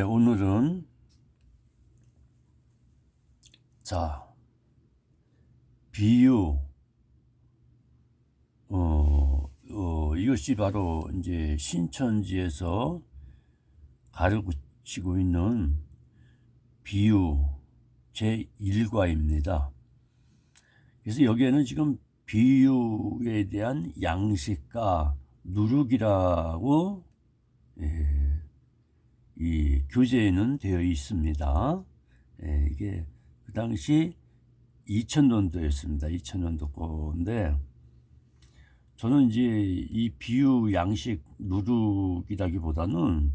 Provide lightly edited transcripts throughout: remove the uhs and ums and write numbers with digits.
오늘은 자 비유 이것이 바로 이제 신천지에서 가르치고 있는 비유 제1과입니다. 그래서 여기에는 지금 비유에 대한 양식과 누룩이라고 이 교재에는 되어 있습니다. 이게 그 당시 2000년도였습니다. 2000년도 거인데 저는 이제 이 비유 양식 누룩이라기보다는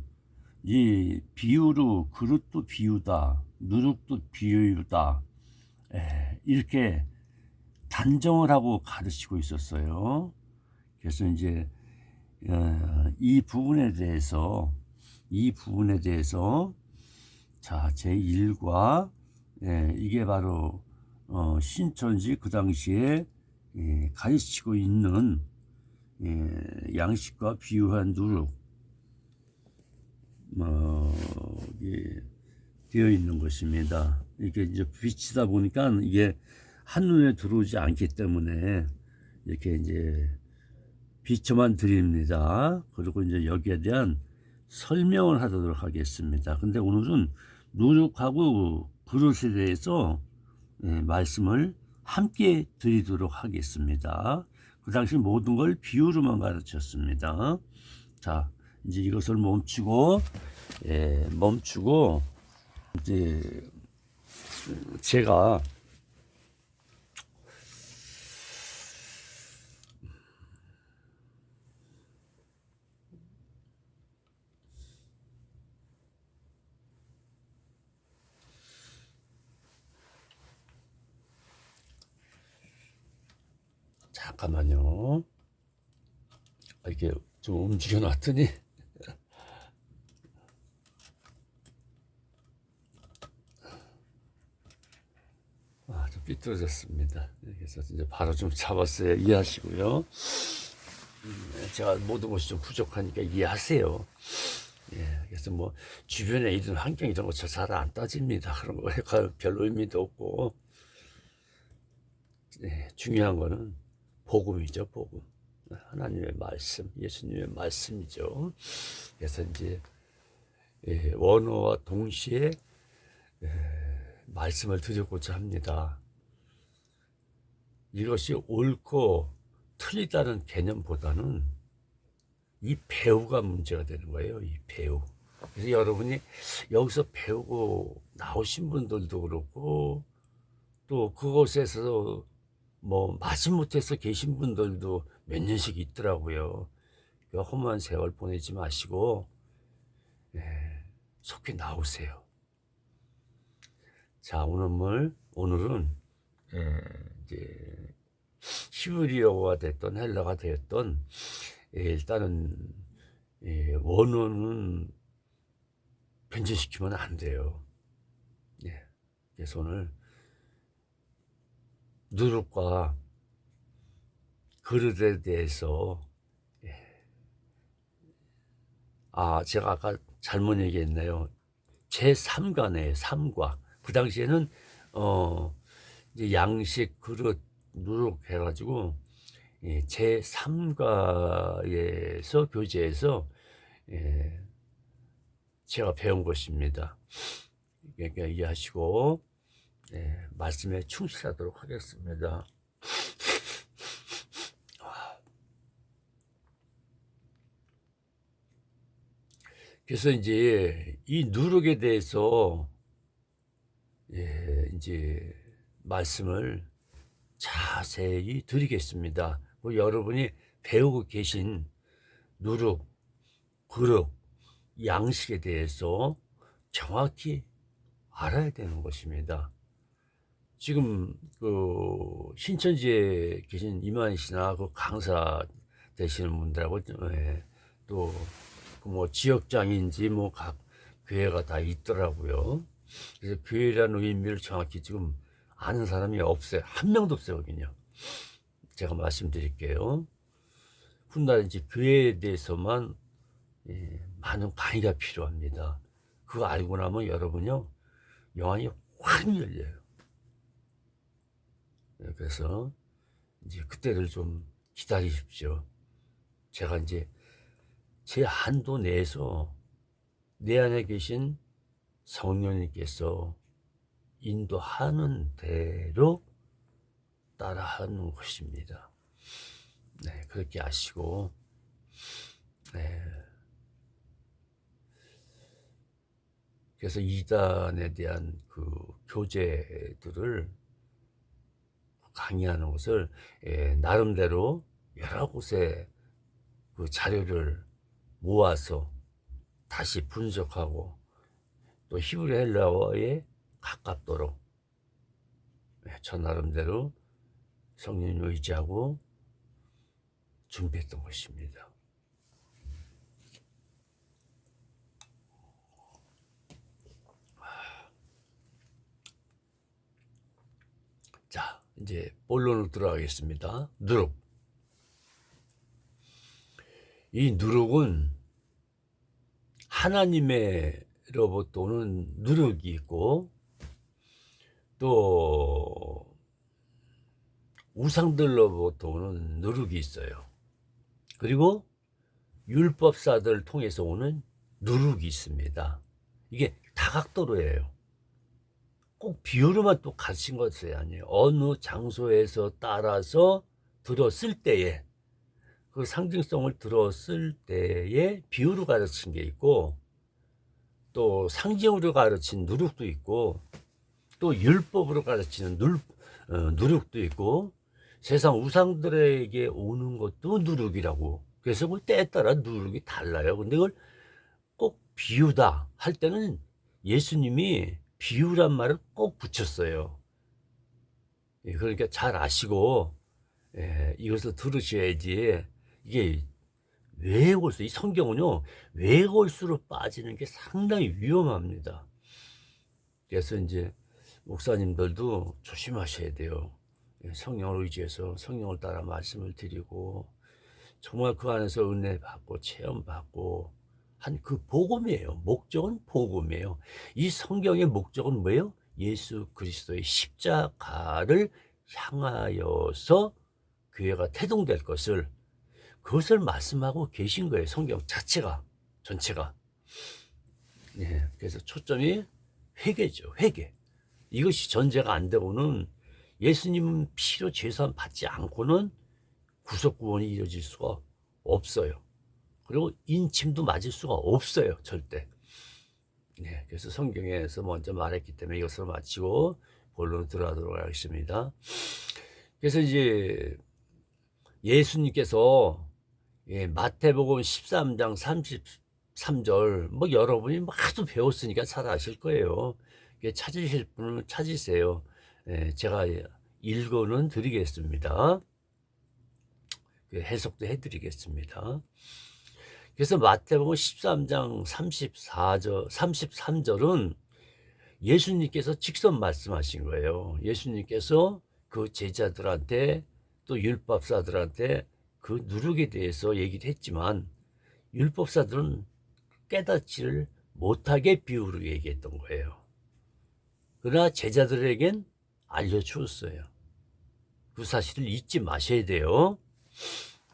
이 비유로 그릇도 비유다, 누룩도 비유다, 이렇게 단정을 하고 가르치고 있었어요. 그래서 이제 이 부분에 대해서 자 제1과 이게 바로 신천지 그 당시에 가르치고 있는 양식과 비유한 누룩 이게 되어 있는 것입니다. 이렇게 이제 비치다 보니까 이게 한눈에 들어오지 않기 때문에 이렇게 이제 비춰만 드립니다. 그리고 이제 여기에 대한 설명을 하도록 하겠습니다. 근데 오늘은 누룩하고 그릇에 대해서 말씀을 함께 드리도록 하겠습니다. 그 당시 모든 걸 비유로만 가르쳤습니다. 자, 이제 이것을 멈추고 이제 제가 잠깐만요. 이렇게 좀 움직여 놨더니 좀 삐뚤어졌습니다. 그래서 이제 바로 좀 잡았어요. 이해하시고요. 제가 모든 것이 좀 부족하니까 이해하세요. 그래서 뭐 주변에 이런 환경 이런 거 잘 안 따집니다. 그런 거에 별로 의미도 없고 중요한 거는 복음이죠. 복음. 하나님의 말씀, 예수님의 말씀이죠. 그래서 이제 원어와 동시에 말씀을 드리고자 합니다. 이것이 옳고 틀리다는 개념보다는 이 배우가 문제가 되는 거예요. 이 배우. 그래서 여러분이 여기서 배우고 나오신 분들도 그렇고 또 그곳에서 뭐 마지못해서 계신 분들도 몇 년씩 있더라고요. 그 험한 세월 보내지 마시고 속히 나오세요. 자, 오늘은 이제 히브리어가 됐던 헬라가 되었던 일단은 원어는 변질시키면 안 돼요. 그래서 오늘 누룩과 그릇에 대해서 제가 아까 잘못 얘기했네요. 제3과네요. 3과. 그 당시에는 이제 양식, 그릇, 누룩 해가지고 제3과에서 교재에서 제가 배운 것입니다. 그러니까 이해하시고 말씀에 충실하도록 하겠습니다. 그래서 이제 이 누룩에 대해서 이제 말씀을 자세히 드리겠습니다. 여러분이 배우고 계신 누룩, 그릇, 양식에 대해서 정확히 알아야 되는 것입니다. 지금 그 신천지에 계신 이만희 씨나 그 강사 되시는 분들하고 또 뭐 지역장인지 뭐 각 교회가 다 있더라고요. 그래서 교회라는 의미를 정확히 지금 아는 사람이 없어요. 한 명도 없어요, 여기는요. 제가 말씀드릴게요. 훗날 이제 교회에 대해서만 많은 강의가 필요합니다. 그거 알고 나면 여러분요, 영안이 확 열려요. 그래서 이제 그때를 좀 기다리십시오. 제가 이제 제 한도 내에서 내 안에 계신 성령님께서 인도하는 대로 따라하는 것입니다. 네, 그렇게 아시고, 네. 그래서 이단에 대한 그 교재들을 강의하는 것을 나름대로 여러 곳에 그 자료를 모아서 다시 분석하고 또 히브리 헬라어에 가깝도록 저 나름대로 성령 의지하고 준비했던 것입니다. 자, 이제 본론으로 들어가겠습니다. 누룩. 이 누룩은 하나님의로부터 오는 누룩이 있고 또 우상들로부터 오는 누룩이 있어요. 그리고 율법사들을 통해서 오는 누룩이 있습니다. 이게 다각도로예요. 꼭 비유로만 또 가르친 것이 아니에요. 어느 장소에서 따라서 들었을 때에 그 상징성을 들었을 때에 비유로 가르친 게 있고 또 상징으로 가르친 누룩도 있고 또 율법으로 가르치는 누룩도 있고 세상 우상들에게 오는 것도 누룩이라고. 그래서 그 때에 따라 누룩이 달라요. 근데 그걸 꼭 비유다 할 때는 예수님이 비유란 말을 꼭 붙였어요. 그러니까 잘 아시고 이것을 들으셔야지. 이게 외골수, 이 성경은요 외골수로 빠지는 게 상당히 위험합니다. 그래서 이제 목사님들도 조심하셔야 돼요. 성령을 의지해서 성령을 따라 말씀을 드리고 정말 그 안에서 은혜 받고 체험 받고 한 그 복음이에요. 목적은 복음이에요. 이 성경의 목적은 뭐예요? 예수 그리스도의 십자가를 향하여서 교회가 태동될 것을, 그것을 말씀하고 계신 거예요. 성경 자체가, 전체가. 예, 그래서 초점이 회개죠. 회개. 이것이 전제가 안 되고는 예수님은 피로 죄사함 받지 않고는 구속 구원이 이루어질 수가 없어요. 그리고 인침도 맞을 수가 없어요. 절대. 네, 그래서 성경에서 먼저 말했기 때문에 이것을 마치고 본론으로 들어가도록 하겠습니다. 그래서 이제 예수님께서 마태복음 13장 33절 뭐 여러분이 하도 배웠으니까 잘 아실 거예요. 찾으실 분은 찾으세요. 제가 읽어는 드리겠습니다. 해석도 해드리겠습니다. 그래서 마태복음 13장 33절은 예수님께서 직접 말씀하신 거예요. 예수님께서 그 제자들한테 또 율법사들한테 그 누룩에 대해서 얘기를 했지만 율법사들은 깨닫지를 못하게 비유로 얘기했던 거예요. 그러나 제자들에겐 알려주었어요. 그 사실을 잊지 마셔야 돼요.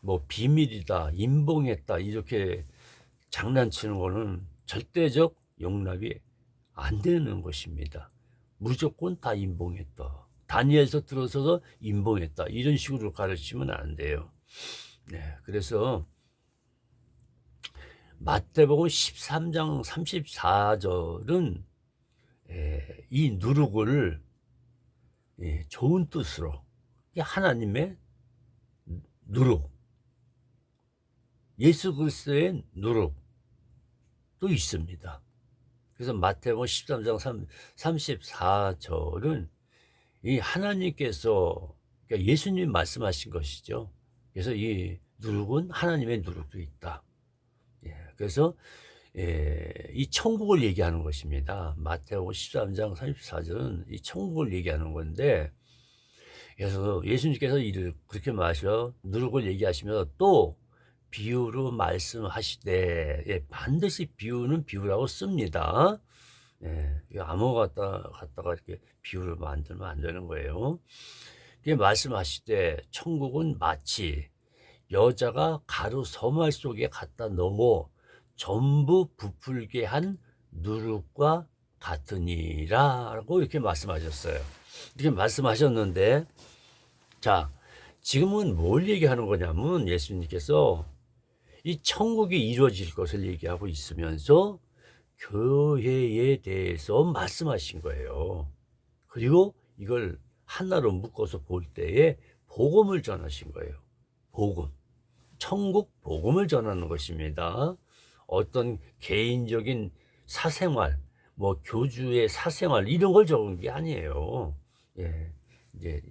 뭐 비밀이다, 임봉했다 이렇게 장난치는 거는 절대적 용납이 안 되는 것입니다. 무조건 다 임봉했다, 다니엘서 들어서서 임봉했다 이런 식으로 가르치면 안 돼요. 네, 그래서 마태복음 13장 34절은 이 누룩을 좋은 뜻으로, 하나님의 누룩, 예수 그리스도의 누룩도 있습니다. 그래서 마태복음 13장 34절은 이 하나님께서, 그러니까 예수님이 말씀하신 것이죠. 그래서 이 누룩은 하나님의 누룩도 있다. 그래서 이 천국을 얘기하는 것입니다. 마태복음 13장 34절은 이 천국을 얘기하는 건데, 그래서 예수님께서 이를 그렇게 마셔 누룩을 얘기하시면서 또 비유로 말씀하시되, 예, 반드시 비유는 비유라고 씁니다. 예, 아무 갖다가 이렇게 비유를 만들면 안 되는 거예요. 이게 말씀하시되 천국은 마치 여자가 가루 서말 속에 갖다 넣어 전부 부풀게 한 누룩과 같으니라고 이렇게 말씀하셨어요. 이렇게 말씀하셨는데, 자, 지금은 뭘 얘기하는 거냐면 예수님께서 이 천국이 이루어질 것을 얘기하고 있으면서 교회에 대해서 말씀하신 거예요. 그리고 이걸 하나로 묶어서 볼 때에 복음을 전하신 거예요. 복음. 천국 복음을 전하는 것입니다. 어떤 개인적인 사생활, 뭐 교주의 사생활 이런 걸 적은 게 아니에요. 예, 이제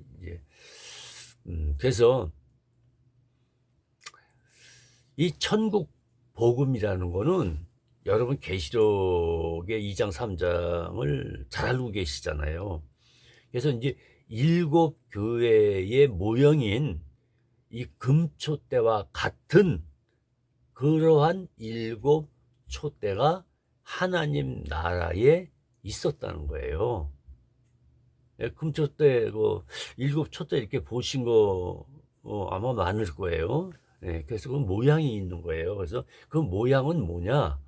그래서 이 천국 복음이라는 거는 여러분 계시록의 2장 3장을 잘 알고 계시잖아요. 그래서 이제 7 교회의 모형인 이 금촛대와 같은 그러한 7 촛대가 하나님 나라에 있었다는 거예요. 예, 금촛대, 7 촛대 이렇게 보신 거 아마 많을 거예요. 예, 그래서 그 모양이 있는 거예요. 그래서 그 모양은 뭐냐?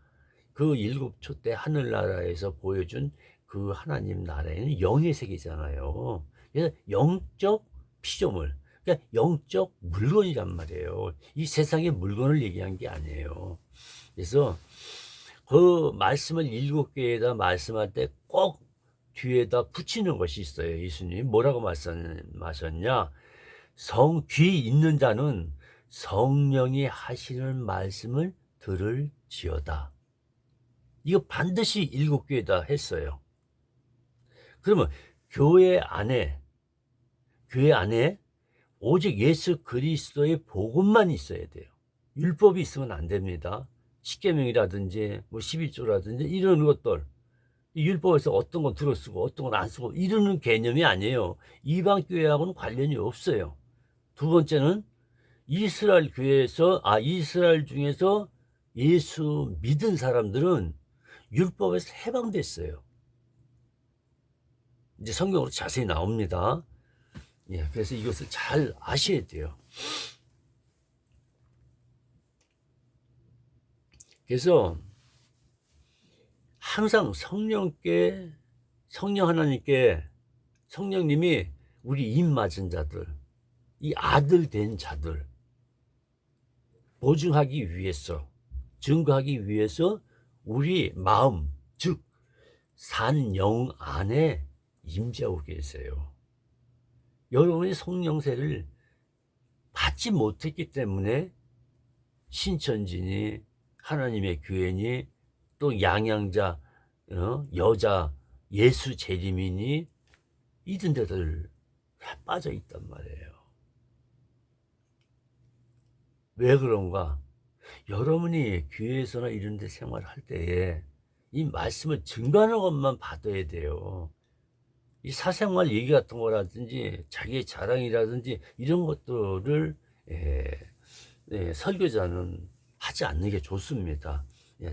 그 7 촛대 하늘나라에서 보여준 그 하나님 나라에는 영의 세계잖아요. 그래서 영적 피조물, 그러니까 영적 물건이란 말이에요. 이 세상의 물건을 얘기한 게 아니에요. 그래서 그 말씀을 7개에다 말씀할 때 꼭 뒤에다 붙이는 것이 있어요. 예수님이 뭐라고 말씀하셨냐? 귀 있는 자는 성령이 하시는 말씀을 들을지어다. 이거 반드시 7교에다 했어요. 그러면 교회 안에 오직 예수 그리스도의 복음만 있어야 돼요. 율법이 있으면 안 됩니다. 십계명이라든지 뭐 11조라든지 이런 것들, 이 율법에서 어떤 건 들어쓰고 어떤 건 안 쓰고 이러는 개념이 아니에요. 이방 교회하고는 관련이 없어요. 두 번째는 이스라엘 중에서 예수 믿은 사람들은 율법에서 해방됐어요. 이제 성경으로 자세히 나옵니다. 예, 그래서 이것을 잘 아셔야 돼요. 그래서 항상 성령 하나님께, 성령님이 우리 입 맞은 자들, 이 아들 된 자들 보증하기 위해서, 증거하기 위해서 우리 마음, 즉 산 영 안에 임재하고 계세요. 여러분이 성령세를 받지 못했기 때문에 신천지니 하나님의 교회니 또 양양자, 여자 예수 재림이니 이런 데들 다 빠져 있단 말이에요. 왜 그런가? 여러분이 교회에서나 이런 데 생활할 때에 이 말씀을 증거하는 것만 받아야 돼요. 이 사생활 얘기 같은 거라든지 자기의 자랑이라든지 이런 것들을 설교자는 하지 않는 게 좋습니다.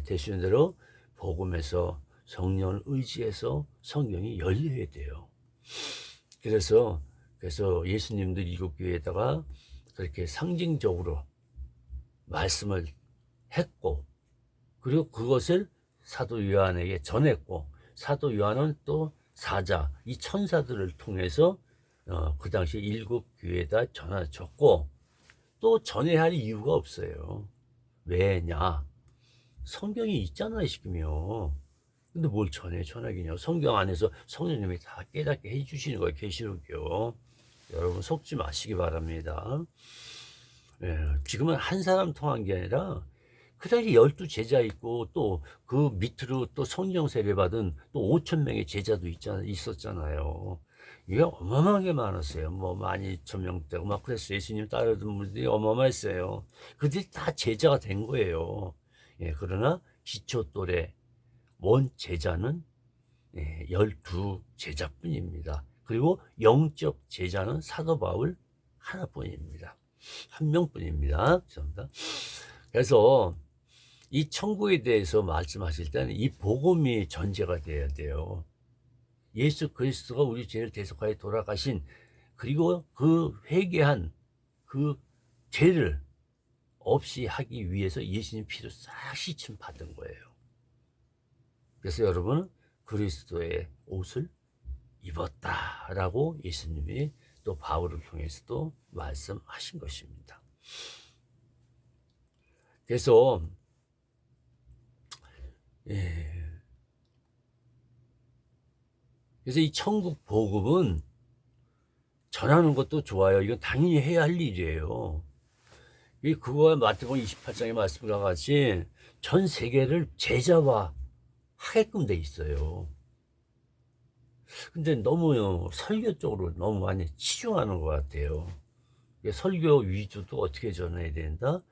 되시는 복음에서 성령을 의지해서 성경이 열려야 돼요. 그래서 예수님도 7교회에다가 그렇게 상징적으로 말씀을 했고, 그리고 그것을 사도 요한에게 전했고, 사도 요한은 또 사자, 이 천사들을 통해서 그 당시 7교회에다 전해줬고, 또 전해야 할 이유가 없어요. 왜냐? 성경이 있잖아요, 지금요. 근데 뭘 전하기냐? 성경 안에서 성령님이 다 깨닫게 해주시는 거예요, 계시록이요. 여러분 속지 마시기 바랍니다. 예, 지금은 한 사람 통한 게 아니라 그 당시 12 제자 있고 또 그 밑으로 또 성령 세례 받은 또 5,000명의 제자도 있었잖아요. 이게 어마어마하게 많았어요. 뭐 12,000명대고 막 그랬어요. 예수님 따르던 분들이 어마어마했어요. 그들이 다 제자가 된 거예요. 예, 그러나 기초 또래 원 제자는 12 제자뿐입니다. 그리고 영적 제자는 사도 바울 하나뿐입니다. 한 명뿐입니다. 죄송합니다. 그래서 이 천국에 대해서 말씀하실 때는 이 복음이 전제가 돼야 돼요. 예수 그리스도가 우리 죄를 대속하여 돌아가신, 그리고 그 회개한 그 죄를 없이 하기 위해서 예수님 피로 싹 씻임 받은 거예요. 그래서 여러분은 그리스도의 옷을 입었다라고 예수님이 또 바울을 통해서도 말씀하신 것입니다. 그래서 그래서 이 천국 복음은 전하는 것도 좋아요. 이건 당연히 해야 할 일이에요. 그거와 마태복음 28장의 말씀과 같이 전 세계를 제자화 하게끔 돼 있어요. 근데 너무 설교 쪽으로 너무 많이 치중하는 것 같아요. 설교 위주도 어떻게 전해야 된다?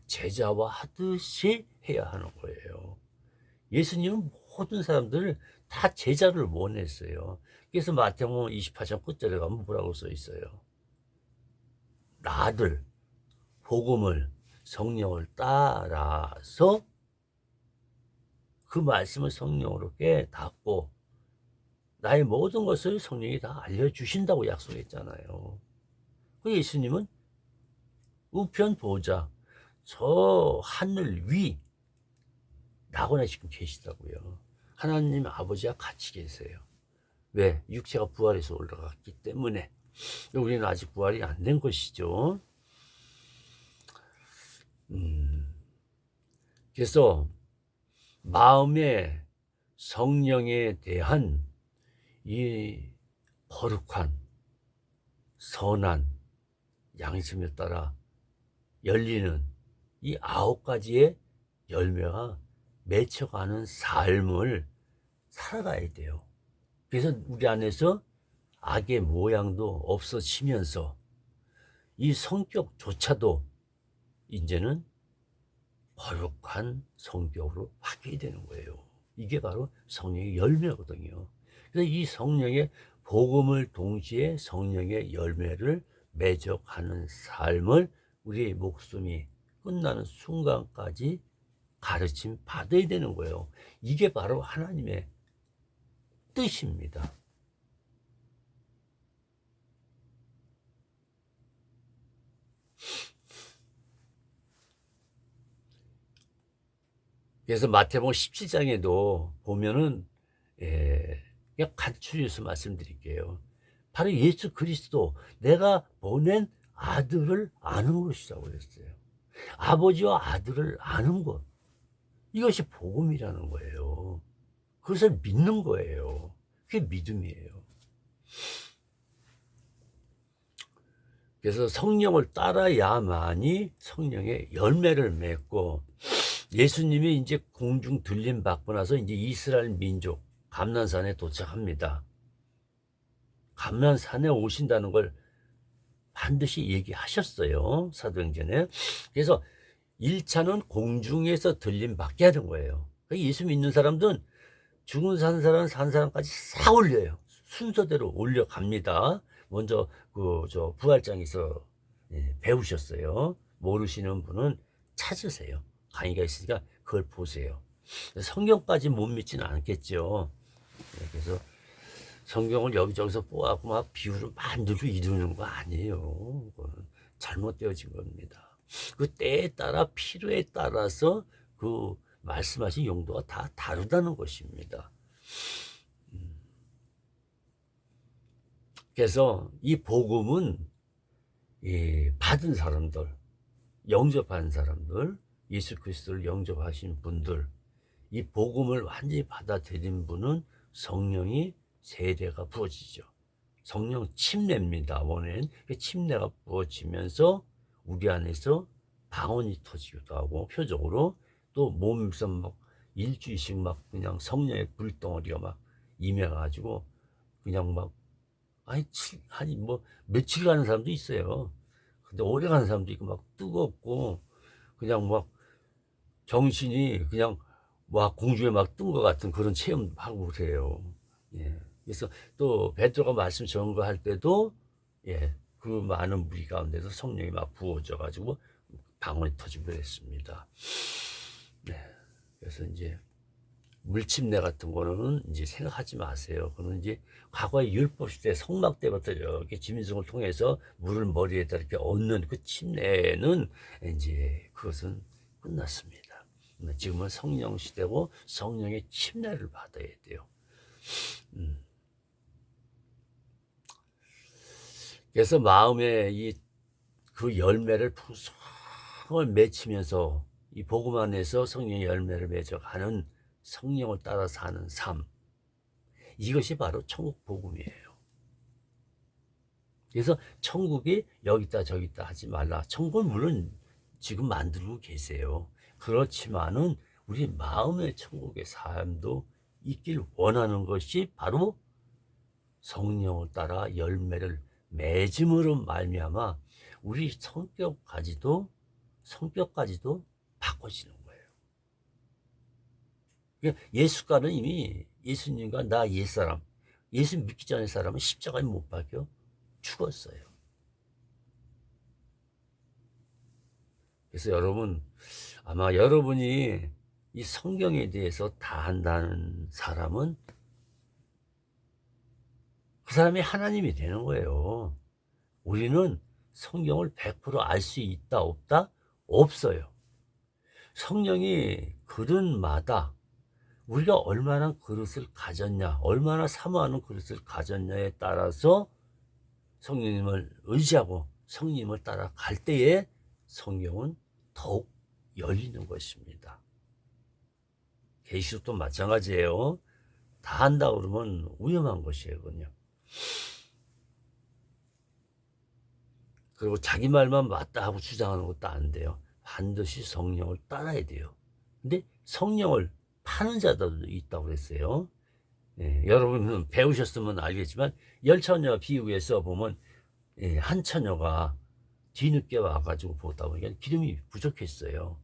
제자화 하듯이 해야 하는 거예요. 예수님은 모든 사람들을 다 제자를 원했어요. 그래서 마태복음 28장 끝절에 가면 뭐라고 써 있어요? 나들 복음을, 성령을 따라서 그 말씀을 성령으로 깨닫고 나의 모든 것을 성령이 다 알려주신다고 약속했잖아요. 그 예수님은 우편 보좌 저 하늘 위 낙원에 지금 계시다고요. 하나님 아버지와 같이 계세요. 왜? 육체가 부활해서 올라갔기 때문에. 우리는 아직 부활이 안 된 것이죠. 그래서 마음의 성령에 대한 이 거룩한 선한 양심에 따라 열리는 이 9가지의 열매가 맺혀가는 삶을 살아가야 돼요. 그래서 우리 안에서 악의 모양도 없어지면서 이 성격조차도 이제는 거룩한 성격으로 바뀌게 되는 거예요. 이게 바로 성령의 열매거든요. 그래서 이 성령의 복음을 동시에 성령의 열매를 맺어가는 삶을 우리의 목숨이 끝나는 순간까지 가르침 받아야 되는 거예요. 이게 바로 하나님의 뜻입니다. 그래서 마태복음 17장에도 보면은 그냥 간추려서 말씀드릴게요. 바로 예수 그리스도, 내가 보낸 아들을 아는 것이라고 그랬어요. 아버지와 아들을 아는 것, 이것이 복음이라는 거예요. 그것을 믿는 거예요. 그게 믿음이에요. 그래서 성령을 따라야만이 성령의 열매를 맺고, 예수님이 이제 공중 들림 받고 나서 이제 이스라엘 민족 감난산에 도착합니다. 감난산에 오신다는 걸 반드시 얘기하셨어요, 사도행전에. 그래서 1차는 공중에서 들림 받게 하는 거예요. 예수 믿는 사람들은 죽은 산 사람까지 싹 올려요. 순서대로 올려갑니다. 먼저 부활장에서 배우셨어요. 모르시는 분은 찾으세요. 강의가 있으니까 그걸 보세요. 성경까지 못 믿지는 않겠죠. 그래서 성경을 여기저기서 뽑아갖고 막 비유를 만들고 이루는 거 아니에요. 그건 잘못되어진 겁니다. 그 때에 따라 필요에 따라서 그 말씀하신 용도가 다 다르다는 것입니다. 그래서 이 복음은 받은 사람들, 영접한 사람들, 예수 그리스도를 영접하신 분들, 이 복음을 완전히 받아들인 분은 성령이 세례가 부어지죠. 성령 침례입니다. 원래는 침례가 부어지면서 우리 안에서 방언이 터지기도 하고, 표적으로 또 몸에서 막 일주일씩 막 그냥 성령의 불덩어리가 막 임해가지고 그냥 막 아니 뭐 며칠 가는 사람도 있어요. 근데 오래 가는 사람도 있고 막 뜨겁고 그냥 막 정신이 그냥 막 공중에 막 뜬 것 같은 그런 체험도 하고 그래요. 그래서 또 베드로가 말씀 전거할 때도 그 많은 무리 가운데서 성령이 막 부어져 가지고 방언이 터지고 그랬습니다. 네. 그래서 이제 물침내 같은 거는 이제 생각하지 마세요. 그는 이제 과거의 율법 시대 성막 때부터 이렇게 짐승을 통해서 물을 머리에다 이렇게 얹는 그 침례는 이제 그것은 끝났습니다. 지금은 성령 시대고 성령의 침례를 받아야 돼요. 그래서 마음에 그 열매를 풍성을 맺히면서 이 복음 안에서 성령의 열매를 맺어가는 성령을 따라 사는 삶, 이것이 바로 천국 복음이에요. 그래서 천국이 여기 있다 저기 있다 하지 말라. 천국은 물론 지금 만들고 계세요. 그렇지만은 우리 마음의 천국의 삶도 있길 원하는 것이 바로 성령을 따라 열매를 맺음으로 말미암아 우리 성격까지도 바꿔지는 거예요. 예수가는 이미 예수님과 나 옛사람, 예수 믿기 전의 사람은 십자가에 못 박혀 죽었어요. 그래서 여러분, 아마 여러분이 이 성경에 대해서 다 안다는 사람은 그 사람이 하나님이 되는 거예요. 우리는 성경을 100% 알 수 있다 없다? 없어요. 성령이 그릇마다 우리가 얼마나 그릇을 가졌냐, 얼마나 사모하는 그릇을 가졌냐에 따라서 성령님을 의지하고 성령님을 따라갈 때에 성경은 더욱 열리는 것입니다. 계시록도 마찬가지예요. 다 한다 그러면 위험한 것이에요, 그냥. 그리고 자기 말만 맞다 하고 주장하는 것도 안 돼요. 반드시 성령을 따라야 돼요. 근데 성령을 파는 자들도 있다고 그랬어요. 예, 여러분은 배우셨으면 알겠지만 열처녀 비유에서 보면 한 처녀가 뒤늦게 와가지고 보다 보니까 기름이 부족했어요.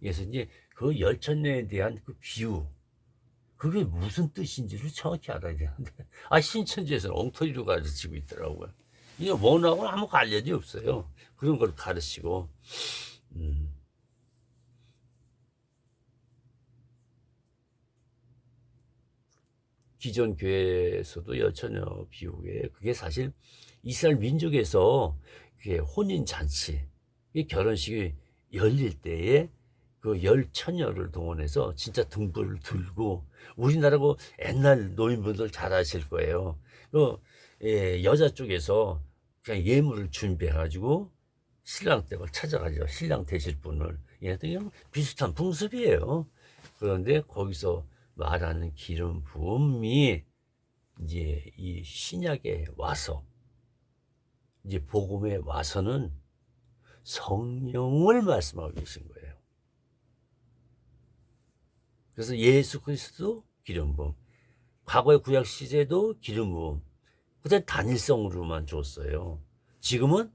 그래서 이제 그 열처녀에 대한 그 비유, 그게 무슨 뜻인지를 정확히 알아야 되는데 신천지에서는 엉터리로 가르치고 있더라고요. 이게 원하고는 아무 관련이 없어요. 그런 걸 가르치고. 기존 교회에서도 여처녀 비유에 그게 사실 이스라엘 민족에서 그게 혼인잔치, 결혼식이 열릴 때에 그 열처녀를 동원해서 진짜 등불을 들고, 우리나라고 옛날 노인분들 잘 아실 거예요. 여자 쪽에서 그냥 예물을 준비해가지고 신랑 댁을 찾아가죠. 신랑 되실 분을. 그냥 비슷한 풍습이에요. 그런데 거기서 말하는 기름 부음이 이제 이 신약에 와서, 이제 복음에 와서는 성령을 말씀하고 계신 거예요. 그래서 예수 그리스도 기름 부음, 과거의 구약 시대도 기름 부음, 그때 단일성으로만 줬어요. 지금은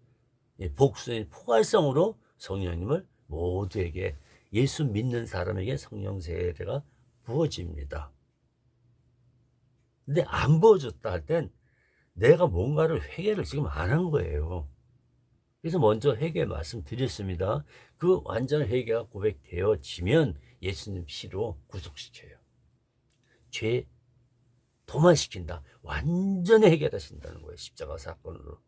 복수의 포괄성으로 성령님을 모두에게, 예수 믿는 사람에게 성령 세례가 부어집니다. 근데 안 부어졌다 할 땐 내가 뭔가를 회개를 지금 안 한 거예요. 그래서 먼저 회개 말씀드렸습니다. 그 완전 회개가 고백되어지면 예수님 피로 구속시켜요. 죄 도만시킨다. 완전히 해결하신다는 거예요. 십자가 사건으로.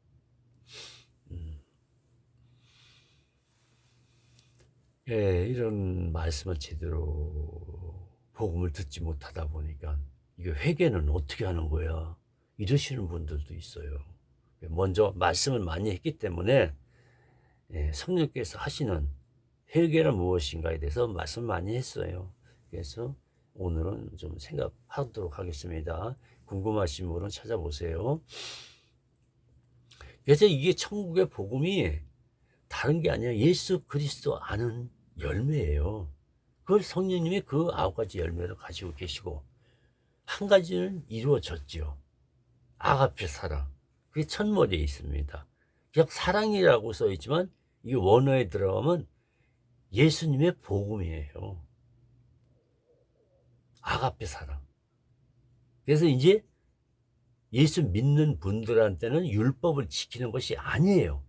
이런 말씀을 제대로 복음을 듣지 못하다 보니까 이게 회개는 어떻게 하는 거야? 이러시는 분들도 있어요. 먼저 말씀을 많이 했기 때문에 성령께서 하시는 회개는 무엇인가에 대해서 말씀 많이 했어요. 그래서 오늘은 좀 생각하도록 하겠습니다. 궁금하신 분은 찾아보세요. 그래서 이게 천국의 복음이 다른 게 아니라 예수 그리스도 아는 열매예요. 그걸 성령님이 그 9가지 열매를 가지고 계시고, 한 가지는 이루어졌죠. 아가페 사랑. 그게 첫머리에 있습니다. 그냥 사랑이라고 써있지만 이게 원어에 들어가면 예수님의 복음이에요. 아가페 사랑. 그래서 이제 예수 믿는 분들한테는 율법을 지키는 것이 아니에요.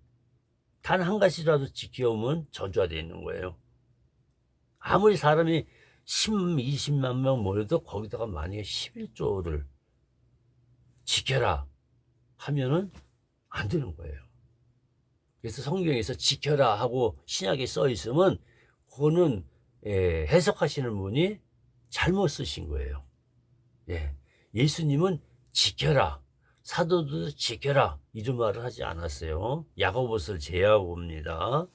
단 한 가지라도 지켜오면 저주가 되어 있는 거예요. 아무리 사람이 10, 20만 명 모여도 거기다가 만약에 11조를 지켜라 하면은 안 되는 거예요. 그래서 성경에서 지켜라 하고 신약에 써 있으면 그거는 해석하시는 분이 잘못 쓰신 거예요. 예. 예수님은 지켜라, 사도도 지켜라 이런 말을 하지 않았어요. 야고보서를 제외하고 봅니다.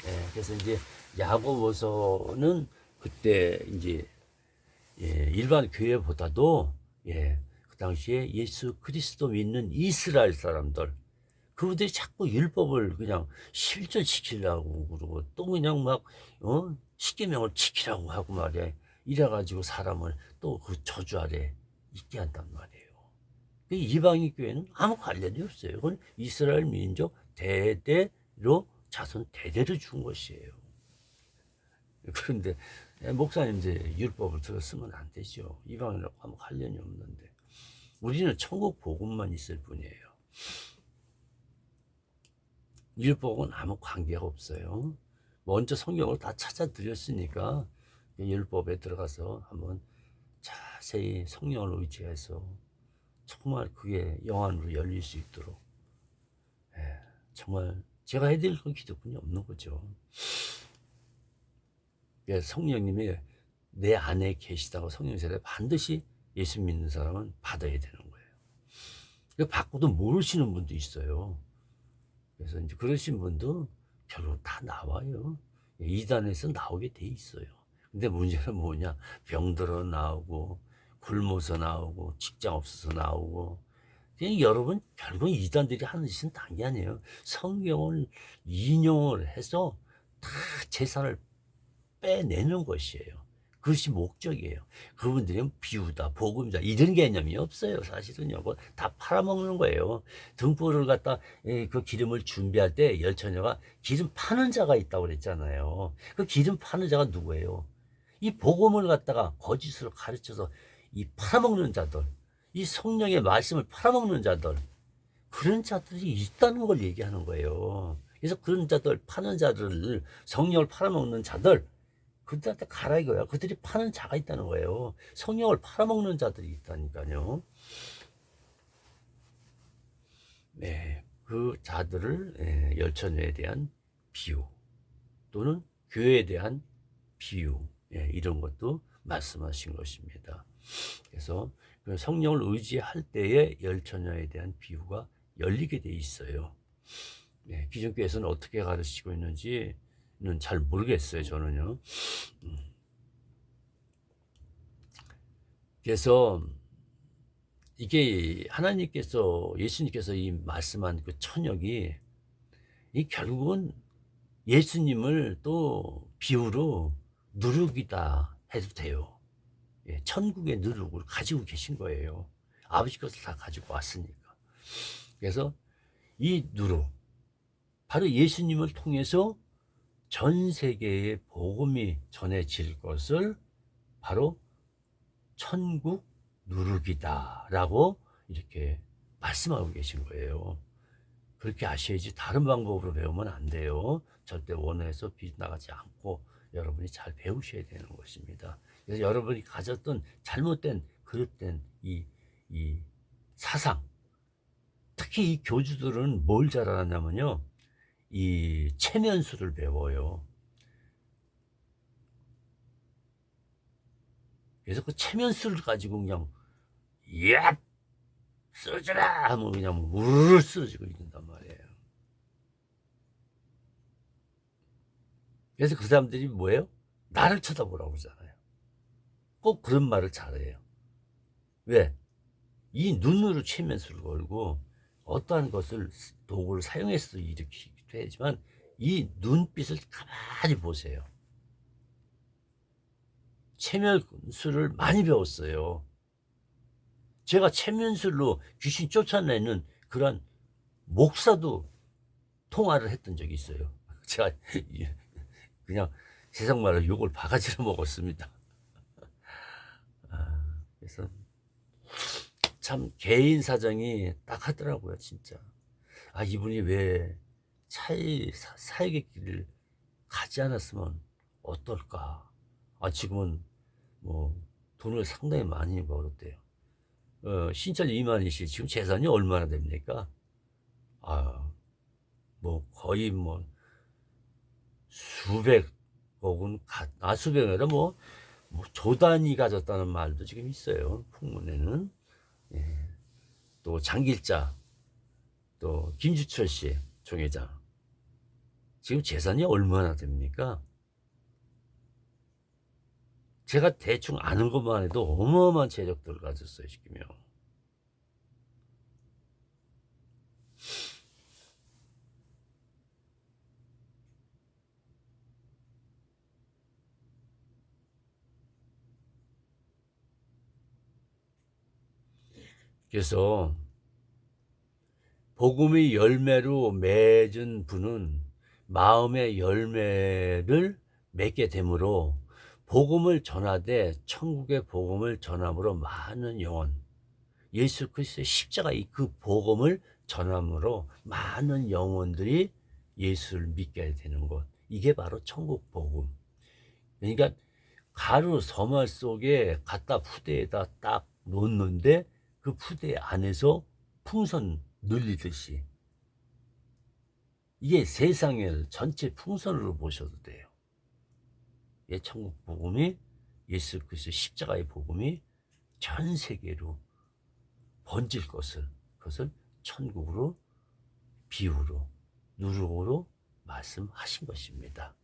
예. 그래서 이제 야고보서는 그때 이제 일반 교회보다도 그 당시에 예수 그리스도 믿는 이스라엘 사람들, 그분들이 자꾸 율법을 그냥 실천시키려고 그러고 또 그냥 막 십계명을 지키라고 하고 말이야. 이래가지고 사람을 또 그 저주 아래 있게 한단 말이에요. 이방인 교회는 아무 관련이 없어요. 그건 이스라엘 민족 대대로 자손 대대로 준 것이에요. 그런데 목사님들 율법을 들었으면 안 되죠. 이방인하고 아무 관련이 없는데 우리는 천국 복음만 있을 뿐이에요. 율법은 아무 관계가 없어요. 먼저 성경을 다 찾아 드렸으니까 율법에 들어가서 한번 자세히 성령을 의지해서 정말 그게 영안으로 열릴 수 있도록 정말 제가 해드릴 건 기도뿐이 없는 거죠. 성령님이 내 안에 계시다고 성령 세례 반드시 예수 믿는 사람은 받아야 되는 거예요. 받고도 모르시는 분도 있어요. 그래서 이제 그러신 분도 결국 다 나와요. 이단에서 나오게 돼 있어요. 근데 문제는 뭐냐? 병들어 나오고, 굶어서 나오고, 직장 없어서 나오고. 그냥 여러분, 결국 이단들이 하는 짓은 당연히 아니에요. 성경을 인용을 해서 다 재산을 빼내는 것이에요. 그것이 목적이에요. 그분들은 비유다, 복음이다 이런 개념이 없어요. 사실은요. 다 팔아먹는 거예요. 등불을 갖다 그 기름을 준비할 때 열처녀가 기름 파는 자가 있다고 그랬잖아요. 그 기름 파는 자가 누구예요? 이 복음을 갖다가 거짓으로 가르쳐서 이 팔아먹는 자들, 이 성령의 말씀을 팔아먹는 자들, 그런 자들이 있다는 걸 얘기하는 거예요. 그래서 그런 자들, 파는 자들을, 성령을 팔아먹는 자들, 그들한테 가라 이거야. 그들이 파는 자가 있다는 거예요. 성령을 팔아먹는 자들이 있다니까요. 네, 그 자들을 열처녀에 대한 비유 또는 교회에 대한 비유 이런 것도 말씀하신 것입니다. 그래서 그 성령을 의지할 때에 열처녀에 대한 비유가 열리게 돼 있어요. 기존교회에서는 어떻게 가르치고 있는지 잘 모르겠어요, 저는요. 그래서 이게 하나님께서, 예수님께서 이 말씀한 그 천역이 이 결국은 예수님을 또 비유로 누룩이다 해도 돼요. 천국의 누룩을 가지고 계신 거예요. 아버지 것을 다 가지고 왔으니까. 그래서 이 누룩, 바로 예수님을 통해서 전 세계에 복음이 전해질 것을 바로 천국 누룩이다라고 이렇게 말씀하고 계신 거예요. 그렇게 아셔야지 다른 방법으로 배우면 안 돼요. 절대 원어에서 빗나가지 않고 여러분이 잘 배우셔야 되는 것입니다. 그래서 여러분이 가졌던 잘못된 그릇된 이 사상, 특히 이 교주들은 뭘 잘하냐면요, 이 체면수를 배워요. 그래서 그 체면수를 가지고 그냥 야 쓰러져라 하면 그냥 우르르 쓰러지고 있는단 말이에요. 그래서 그 사람들이 뭐예요? 나를 쳐다보라고 그러잖아요. 꼭 그런 말을 잘해요. 왜? 이 눈으로 체면수를 걸고 어떠한 것을 도구를 사용해서 일으키기도 하지만 이 눈빛을 가만히 보세요. 체면술을 많이 배웠어요. 제가 체면술로 귀신 쫓아내는 그런 목사도 통화를 했던 적이 있어요. 제가 그냥 세상 말로 욕을 바가지로 먹었습니다. 그래서 참 개인 사정이 딱 하더라고요, 진짜. 이분이 왜 사역의 길을 가지 않았으면 어떨까. 지금은 뭐 돈을 상당히 많이 벌었대요. 신철 이만희 씨 지금 재산이 얼마나 됩니까? 뭐 거의 뭐 수백억은 수백이 아니라 뭐 조단위 가졌다는 말도 지금 있어요. 풍문에는. 예. 또 장길자, 또 김주철 씨 총회장 지금 재산이 얼마나 됩니까? 제가 대충 아는 것만 해도 어마어마한 재력들을 가졌어요 지금요. 그래서 복음의 열매로 맺은 분은 마음의 열매를 맺게 되므로 복음을 전하되 천국의 복음을 전함으로 많은 영혼, 예수 그리스도의 십자가의 그 복음을 전함으로 많은 영혼들이 예수를 믿게 되는 것, 이게 바로 천국 복음. 그러니까 가루 서말 속에 갖다 푸대에다 딱 놓는데 그 푸대 안에서 풍선 늘리듯이 이게 세상을 전체 풍선으로 보셔도 돼요. 천국 복음이, 예수 그리스도 십자가의 복음이 전 세계로 번질 것을, 그것을 천국으로, 비유로, 누룩으로 말씀하신 것입니다.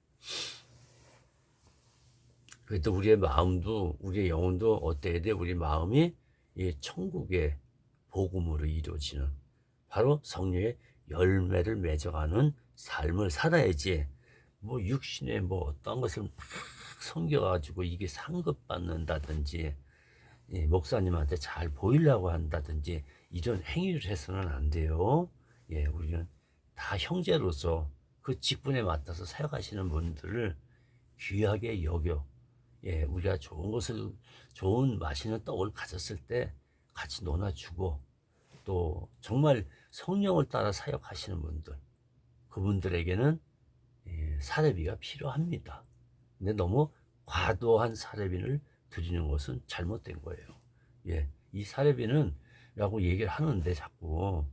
그래도 우리의 마음도, 우리의 영혼도 어때야 돼? 우리 마음이 이 천국의 복음으로 이루어지는, 바로 성령의 열매를 맺어가는 삶을 살아야지. 뭐 육신에 뭐 어떤 것을 막 섬겨가지고 이게 상급받는다든지, 목사님한테 잘 보이려고 한다든지 이런 행위를 해서는 안 돼요. 우리는 다 형제로서 그 직분에 맡아서 사역하시는 분들을 귀하게 여겨, 우리가 좋은 것을, 좋은 맛있는 떡을 가졌을 때 같이 논아주고, 또 정말 성령을 따라 사역하시는 분들, 그분들에게는 사례비가 필요합니다. 근데 너무 과도한 사례비를 드리는 것은 잘못된 거예요. 이 사례비는 라고 얘기를 하는데 자꾸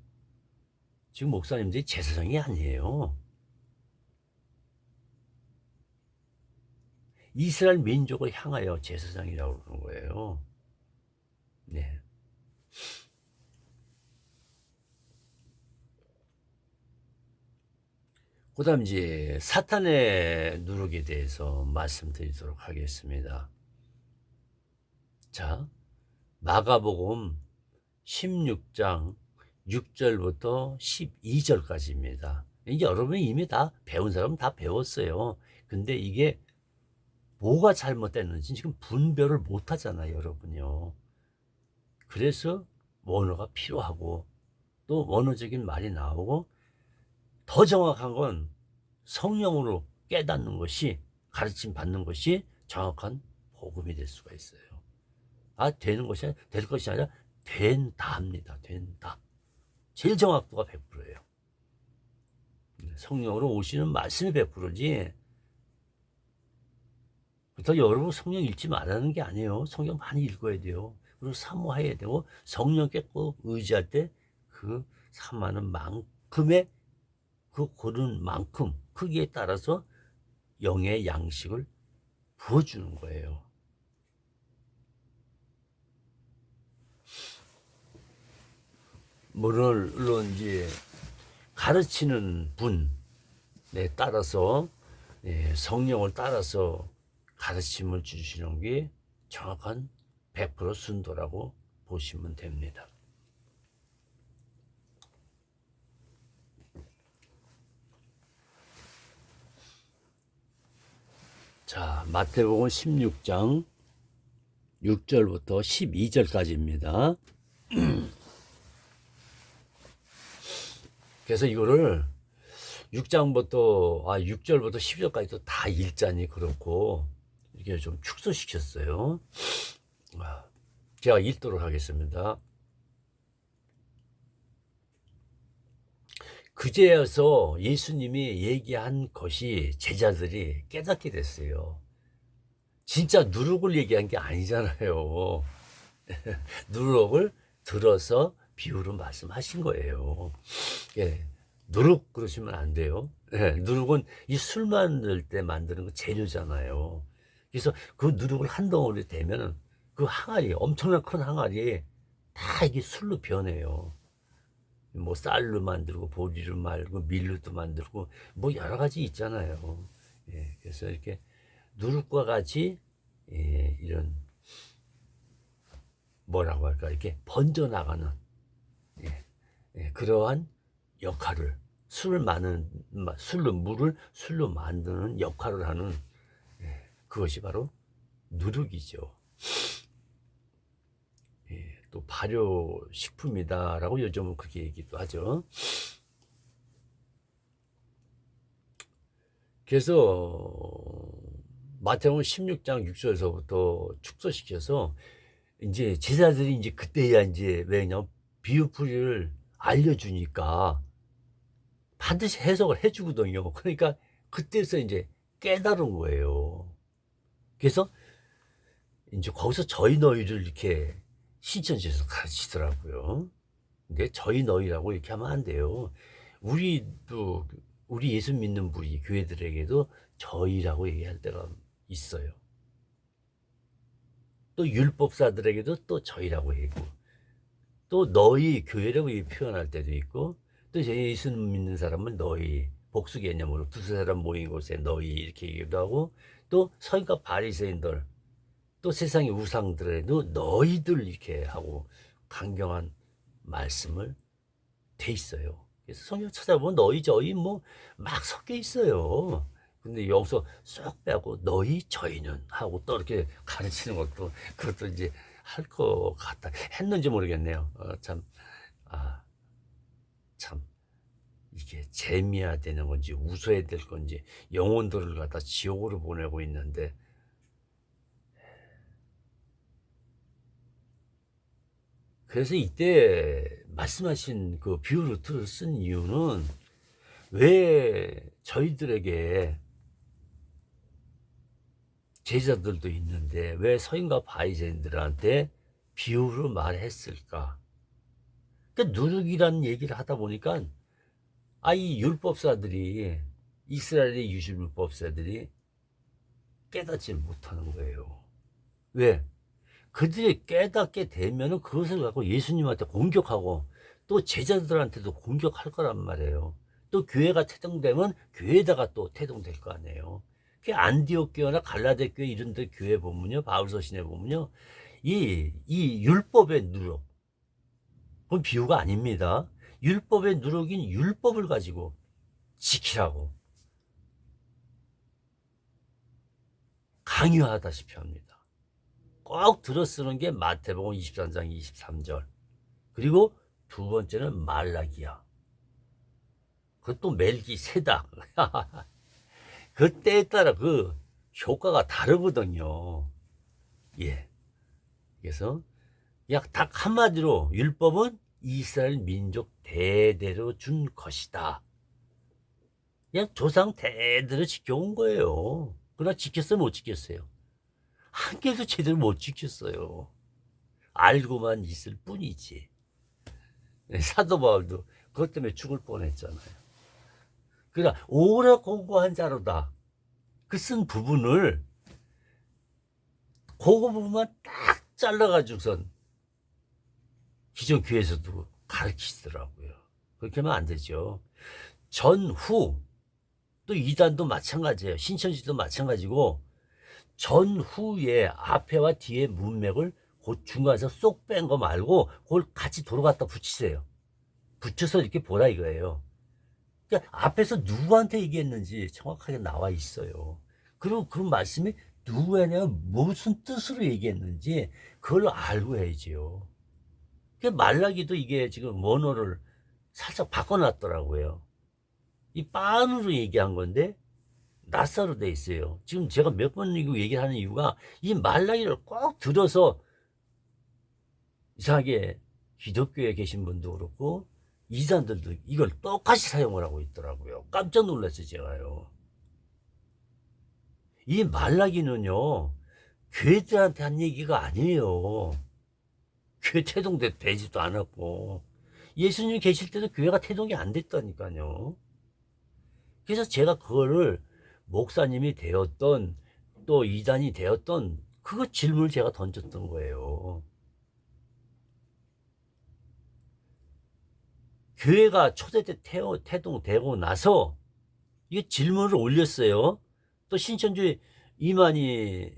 지금 목사님들이 제사장이 아니에요. 이스라엘 민족을 향하여 제사장이라고 그러는 거예요. 네. 그 다음 이제 사탄의 누룩에 대해서 말씀드리도록 하겠습니다. 자, 마가복음 16장 6절부터 12절까지입니다. 이게 여러분이 이미 다 배운 사람은 다 배웠어요. 근데 이게 뭐가 잘못됐는지 지금 분별을 못 하잖아요, 여러분요. 그래서 원어가 필요하고, 또 원어적인 말이 나오고, 더 정확한 건 성령으로 깨닫는 것이, 가르침 받는 것이 정확한 복음이 될 수가 있어요. 되는 것이 아니라, 될 것이 아니라 된다 합니다. 된다. 제일 정확도가 100%예요. 성령으로 오시는 말씀이 100%지. 그렇다고 여러분 성령 읽지 말라는 게 아니에요. 성경 많이 읽어야 돼요. 그리고 사모해야 되고, 성령께 꼭 의지할 때 그 사모하는 만큼의, 그 고른 만큼 크기에 따라서 영의 양식을 부어주는 거예요. 물론 이제 가르치는 분에 따라서, 성령을 따라서 가르침을 주시는 게 정확한 100% 순도라고 보시면 됩니다. 자, 마태복음 16장 6절부터 12절까지입니다. 그래서 이거를 6절부터 12절까지도 다 읽자니 그렇고, 이렇게 좀 축소시켰어요. 제가 읽도록 하겠습니다. 그제여서 예수님이 얘기한 것이 제자들이 깨닫게 됐어요. 진짜 누룩을 얘기한 게 아니잖아요. 누룩을 들어서 비유로 말씀하신 거예요. 예, 누룩 그러시면 안 돼요. 예, 누룩은 이 술 만들 때 만드는 그 재료잖아요. 그래서 그 누룩을 한 덩어리 대면은 그 항아리, 엄청난 큰 항아리에 다 이게 술로 변해요. 뭐 쌀로 만들고 보리로 말고 밀로도 만들고 뭐 여러 가지 있잖아요. 예, 그래서 이렇게 누룩과 같이 예, 이런 뭐라고 할까 이렇게 번져나가는 예, 예, 그러한 역할을 술로 물을 술로 만드는 역할을 하는 예, 그것이 바로 누룩이죠. 예, 또 발효식품이다라고 요즘은 그렇게 얘기도 하죠. 그래서 마태복음 16장 6절에서부터 축소시켜서 이제 제자들이 이제 그때야 이제 왜냐 비유풀이를 알려주니까 반드시 해석을 해주거든요. 그러니까 그때서 이제 깨달은 거예요. 그래서 이제 거기서 저희 너희를 이렇게 신천지에서 가르치더라고요. 근데 저희 너희라고 이렇게 하면 안 돼요. 우리도 우리 예수 믿는 우리 교회들에게도 저희라고 얘기할 때가 있어요. 또 율법사들에게도 또 저희라고 얘기하고 또 너희 교회라고 표현할 때도 있고 또 예수 믿는 사람은 너희 복수 개념으로 두세 사람 모인 곳에 너희 이렇게 얘기도 하고 또 서기관 바리새인들 또 세상의 우상들에도 너희들 이렇게 하고 강경한 말씀을 돼 있어요. 그래서 성경 찾아보면 너희 저희 뭐 막 섞여 있어요. 근데 여기서 쏙 빼고 너희 저희는 하고 또 이렇게 가르치는 것도 그것도 이제 할 것 같다 했는지 모르겠네요. 참 이게 재미야 되는 건지 웃어야 될 건지 영혼들을 갖다 지옥으로 보내고 있는데 그래서 이때 말씀하신 그 비유를 쓴 이유는 왜 저희들에게 제자들도 있는데 왜 서인과 바리새인들한테 비유로 말했을까? 그러니까 누룩이라는 얘기를 하다 보니까 이 율법사들이 이스라엘의 율법사들이 깨닫지 못하는 거예요. 왜? 그들이 깨닫게 되면은 그것을 갖고 예수님한테 공격하고 또 제자들한테도 공격할 거란 말이에요. 또 교회가 태동되면 교회에다가 또 태동될 거 아니에요. 그 안디옥 교회나 갈라데 교회 이런 데 교회 보면요, 바울서신에 보면요, 이 율법의 누룩, 그건 비유가 아닙니다. 율법의 누룩인 율법을 가지고 지키라고 강요하다시피 합니다. 꼭 들어쓰는 게 마태복음 23장 23절. 그리고 두 번째는 말라기야. 그것도 멜기세닥. 그 때에 따라 그 효과가 다르거든요. 예. 그래서 그냥 딱 한마디로 율법은 이스라엘 민족 대대로 준 것이다. 그냥 조상 대대로 지켜온 거예요. 그러나 지켰어요, 못 지켰어요? 한 개도 제대로 못 지켰어요. 알고만 있을 뿐이지. 사도 바울도 그것 때문에 죽을 뻔했잖아요. 그러나 오래 공부한 자로다. 그 쓴 부분을 그거 부분만 딱 잘라가지고선 기존 교회에서도 가르치더라고요. 그렇게 하면 안 되죠. 전후 또 이단도 마찬가지예요. 신천지도 마찬가지고 전후에 앞에와 뒤에 문맥을 그 중간에서 쏙 뺀 거 말고 그걸 같이 도로 갖다 붙이세요. 붙여서 이렇게 보라 이거예요. 그러니까 앞에서 누구한테 얘기했는지 정확하게 나와 있어요. 그리고 그 말씀이 누구에게 무슨 뜻으로 얘기했는지 그걸 알고 해야지요. 말라기도 이게 지금 원어를 살짝 바꿔놨더라고요. 이 빤으로 얘기한 건데 낯사로 돼 있어요. 지금 제가 몇 번 이거 얘기하는 이유가 이 말라기를 꼭 들어서 이상하게 기독교에 계신 분도 그렇고 이단들도 이걸 똑같이 사용을 하고 있더라고요. 깜짝 놀랐어요, 제가요. 이 말라기는요, 교회들한테 한 얘기가 아니에요. 교회 태동되지도 않았고, 예수님 계실 때도 교회가 태동이 안 됐다니까요. 그래서 제가 그거를 목사님이 되었던, 또 이단이 되었던, 그거 질문을 제가 던졌던 거예요. 교회가 초대 때 태동되고 나서, 이게 질문을 올렸어요. 또 신천지 이만희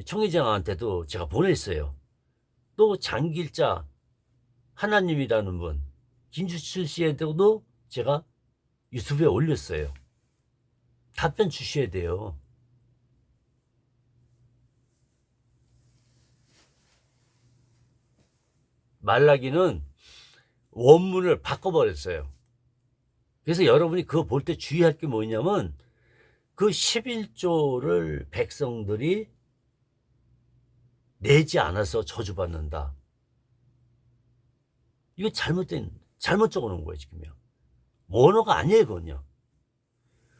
총회장한테도 제가 보냈어요. 또 장길자 하나님이라는 분 김주철 씨한테도 제가 유튜브에 올렸어요. 답변 주셔야 돼요. 말라기는 원문을 바꿔버렸어요. 그래서 여러분이 그거 볼 때 주의할 게 뭐냐면 그 11조를 백성들이 내지 않아서 저주받는다. 이거 잘못 적어놓은 거예요, 지금요. 원어가 아니에요, 그건요.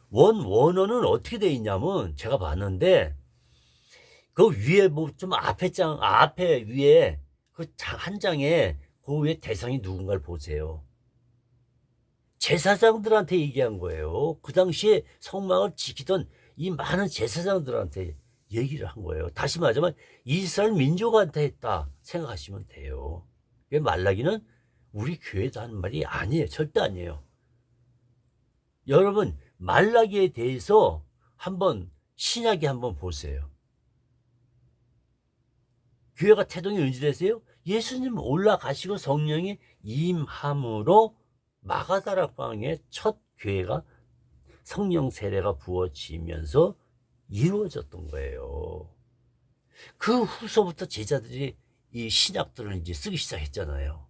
원어는 어떻게 돼 있냐면, 제가 봤는데, 그 위에 뭐 좀 앞에 위에 그 한 장에 그 위에 대상이 누군가를 보세요. 제사장들한테 얘기한 거예요. 그 당시에 성막을 지키던 이 많은 제사장들한테 얘기를 한 거예요. 다시 말하자면 이스라엘 민족한테 했다 생각하시면 돼요. 말라기는 우리 교회도 하는 말이 아니에요. 절대 아니에요. 여러분 말라기에 대해서 한번 신약에 한번 보세요. 교회가 태동이 언제됐어요? 예수님 올라가시고 성령이 임함으로 마가다락방의 첫 교회가 성령 세례가 부어지면서 이루어졌던 거예요. 그 후서부터 제자들이 이 신약들을 이제 쓰기 시작했잖아요.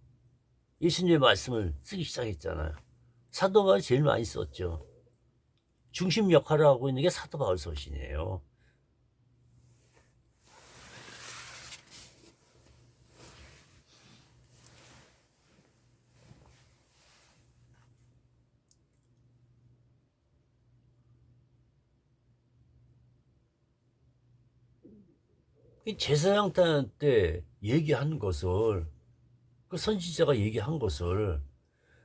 예수님의 말씀을 쓰기 시작했잖아요. 사도 바울이 제일 많이 썼죠. 중심 역할을 하고 있는 게 사도 바울 서신이에요. 제사장한테 얘기한 것을, 그 선지자가 얘기한 것을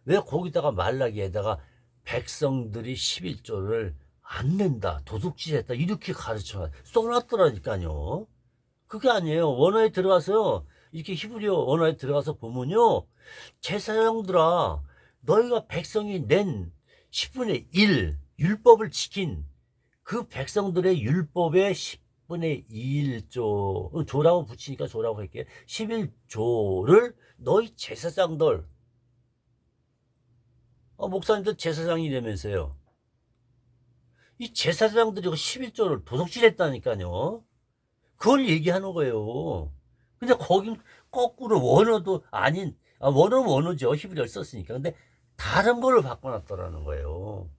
왜 거기다가 말라기에다가 백성들이 11조를 안 낸다, 도둑질했다 이렇게 가르쳐 써놨더라니까요. 그게 아니에요. 원어에 들어가서 이렇게 히브리어 원어에 들어가서 보면요, 제사장들아 너희가 백성이 낸 10분의 1 율법을 지킨 그 백성들의 율법의 10분의 1조, 조라고 붙이니까 조라고 할게요. 11조를 너희 제사장들, 목사님들 제사장이라면서요. 이 제사장들이 11조를 도둑질했다니까요. 그걸 얘기하는 거예요. 근데 거긴 거꾸로 원어도 아닌, 원어는 원어죠. 히브리어를 썼으니까. 근데 다른 거를 바꿔놨더라는 거예요.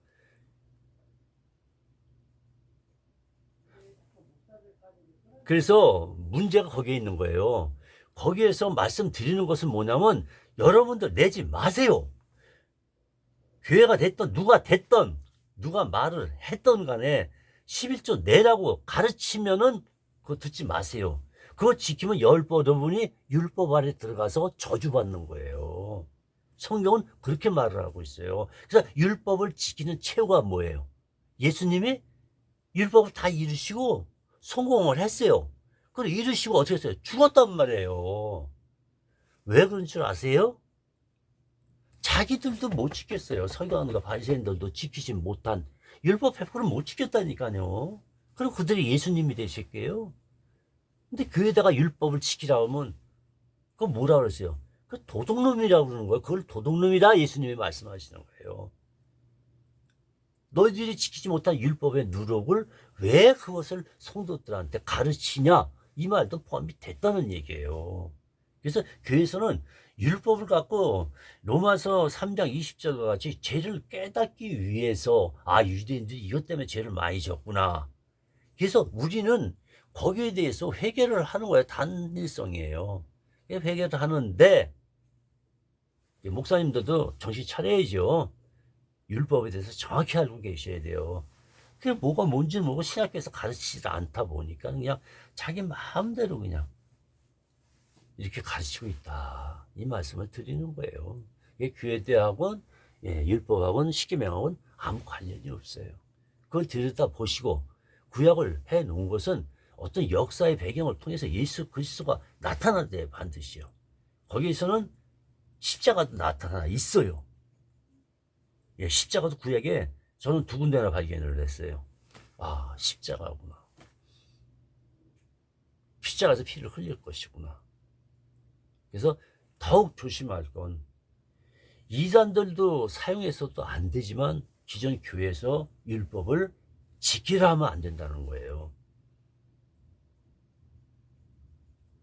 그래서 문제가 거기에 있는 거예요. 거기에서 말씀드리는 것은 뭐냐면 여러분들 내지 마세요. 교회가 됐던 누가 말을 했던 간에 11조 내라고 가르치면은 그거 듣지 마세요. 그거 지키면 여러분이 율법 아래 들어가서 저주받는 거예요. 성경은 그렇게 말을 하고 있어요. 그래서 율법을 지키는 최후가 뭐예요? 예수님이 율법을 다 이루시고 성공을 했어요. 그걸 이루시고 어떻게 했어요? 죽었단 말이에요. 왜 그런 줄 아세요? 자기들도 못 지켰어요. 서기관과 바리새인들도 지키지 못한 율법 100%를 못 지켰다니까요. 그럼 그들이 예수님이 되실게요. 근데 교회에다가 율법을 지키라 하면 그거 뭐라 그러세요? 그 도둑놈이라고 그러는 거예요. 그걸 도둑놈이다 예수님이 말씀하시는 거예요. 너희들이 지키지 못한 율법의 누룩을 왜 그것을 성도들한테 가르치냐, 이 말도 포함이 됐다는 얘기예요. 그래서 교회에서는 율법을 갖고 로마서 3장 20절과 같이 죄를 깨닫기 위해서 유대인들이 이것 때문에 죄를 많이 졌구나. 그래서 우리는 거기에 대해서 회개를 하는 거예요. 단일성이에요. 회개를 하는데 목사님들도 정신 차려야죠. 율법에 대해서 정확히 알고 계셔야 돼요. 그게 뭐가 뭔지 모르고 신학교에서 가르치지 않다 보니까 그냥 자기 마음대로 그냥 이렇게 가르치고 있다. 이 말씀을 드리는 거예요. 교회대학원, 율법학원, 십계명학원 아무 관련이 없어요. 그걸 들여다 보시고 구약을 해 놓은 것은 어떤 역사의 배경을 통해서 예수 그리스도가 나타난대 반드시요. 거기에서는 십자가도 나타나 있어요. 십자가도 구약에 저는 두 군데나 발견을 했어요. 아, 십자가구나. 십자가에서 피를 흘릴 것이구나. 그래서 더욱 조심할 건 이단들도 사용해서도 안 되지만 기존 교회에서 율법을 지키라 하면 안 된다는 거예요.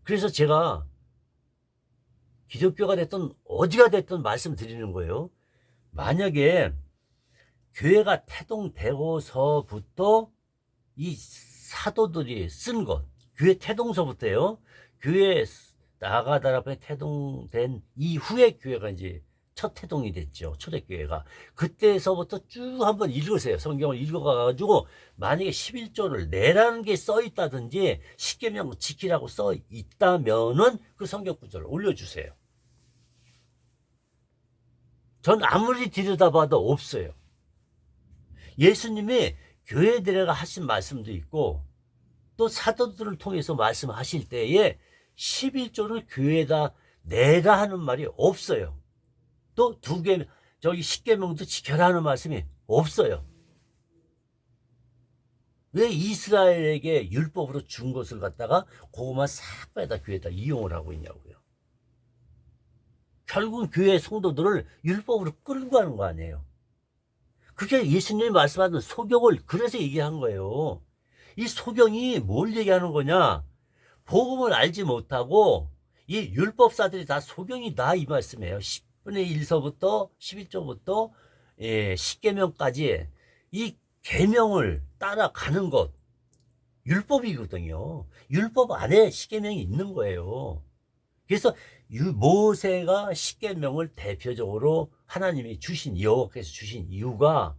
그래서 제가 기독교가 됐든 어디가 됐든 말씀드리는 거예요. 만약에 교회가 태동되고서부터 이 사도들이 쓴 것, 교회 태동서부터요. 교회 나가다라 태동된 이후에 교회가 이제 첫 태동이 됐죠. 초대교회가. 그때서부터 쭉 한번 읽으세요. 성경을 읽어가지고 만약에 11조를 내라는 게 써있다든지 십계명 지키라고 써있다면은 그 성경 구절을 올려주세요. 전 아무리 들여다봐도 없어요. 예수님이 교회들에게 하신 말씀도 있고 또 사도들을 통해서 말씀하실 때에 11조를 교회에다 내라 하는 말이 없어요. 또 십계명도 지켜라 하는 말씀이 없어요. 왜 이스라엘에게 율법으로 준 것을 갖다가 그것만 싹 빼다 교회에다 이용을 하고 있냐고요. 결국은 교회 성도들을 율법으로 끌고 가는 거 아니에요. 그게 예수님이 말씀하는 소경을 그래서 얘기한 거예요. 이 소경이 뭘 얘기하는 거냐? 복음을 알지 못하고 이 율법사들이 다 소경이다 이 말씀이에요. 10분의 1서부터 11조부터 십계명까지 이 계명을 따라가는 것 율법이거든요. 율법 안에 십계명이 있는 거예요. 그래서 모세가 십계명을 대표적으로 하나님이 여호와께서 주신 이유가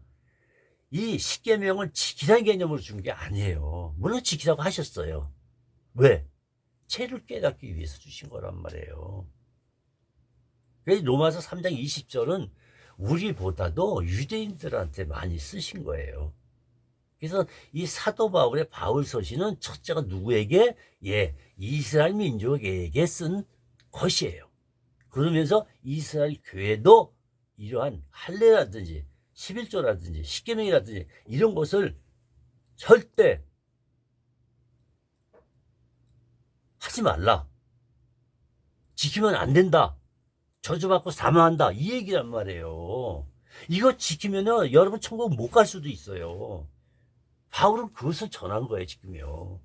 이 십계명을 지키라는 개념으로 준 게 아니에요. 물론 지키라고 하셨어요. 왜? 죄를 깨닫기 위해서 주신 거란 말이에요. 그래서 로마서 3장 20절은 우리보다도 유대인들한테 많이 쓰신 거예요. 그래서 이 사도 바울의 바울 서신은 첫째가 누구에게? 이스라엘 민족에게 쓴 것이에요. 그러면서 이스라엘 교회도 이러한 할례라든지 11조라든지 십계명이라든지 이런 것을 절대 하지 말라. 지키면 안 된다. 저주받고 사망한다. 이 얘기란 말이에요. 이거 지키면은 여러분 천국 못 갈 수도 있어요. 바울은 그것을 전한 거예요, 지금요.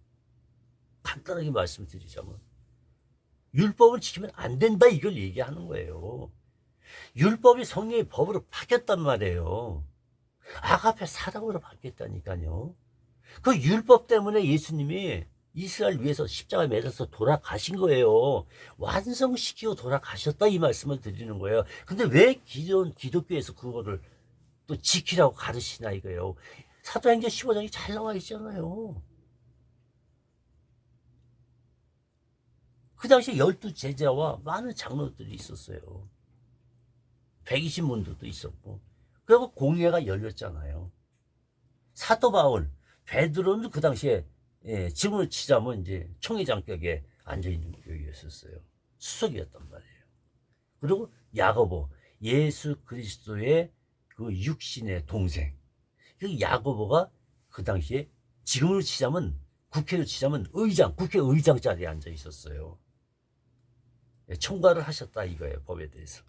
간단하게 말씀드리자면. 율법을 지키면 안 된다 이걸 얘기하는 거예요. 율법이 성령의 법으로 바뀌었단 말이에요. 아가페 사랑으로 바뀌었다니까요. 그 율법 때문에 예수님이 이스라엘 위해서 십자가에 매달려서 돌아가신 거예요. 완성시키고 돌아가셨다 이 말씀을 드리는 거예요. 근데 왜 기독교에서 그거를 또 지키라고 가르치나 이거예요. 사도행전 15장이 잘 나와 있잖아요. 그 당시에 12제자와 많은 장로들이 있었어요. 120문도도 있었고. 그리고 공회가 열렸잖아요. 사도 바울, 베드로는 그 당시에 지금으로 치자면 이제 총회장격에 앉아있는 교회였었어요. 수석이었단 말이에요. 그리고 야고보, 예수 그리스도의 그 육신의 동생. 그 야고보가 그 당시에 지금으로 치자면 국회로 치자면 국회의장 자리에 앉아 있었어요. 총괄을 하셨다 이거예요. 법에 대해서.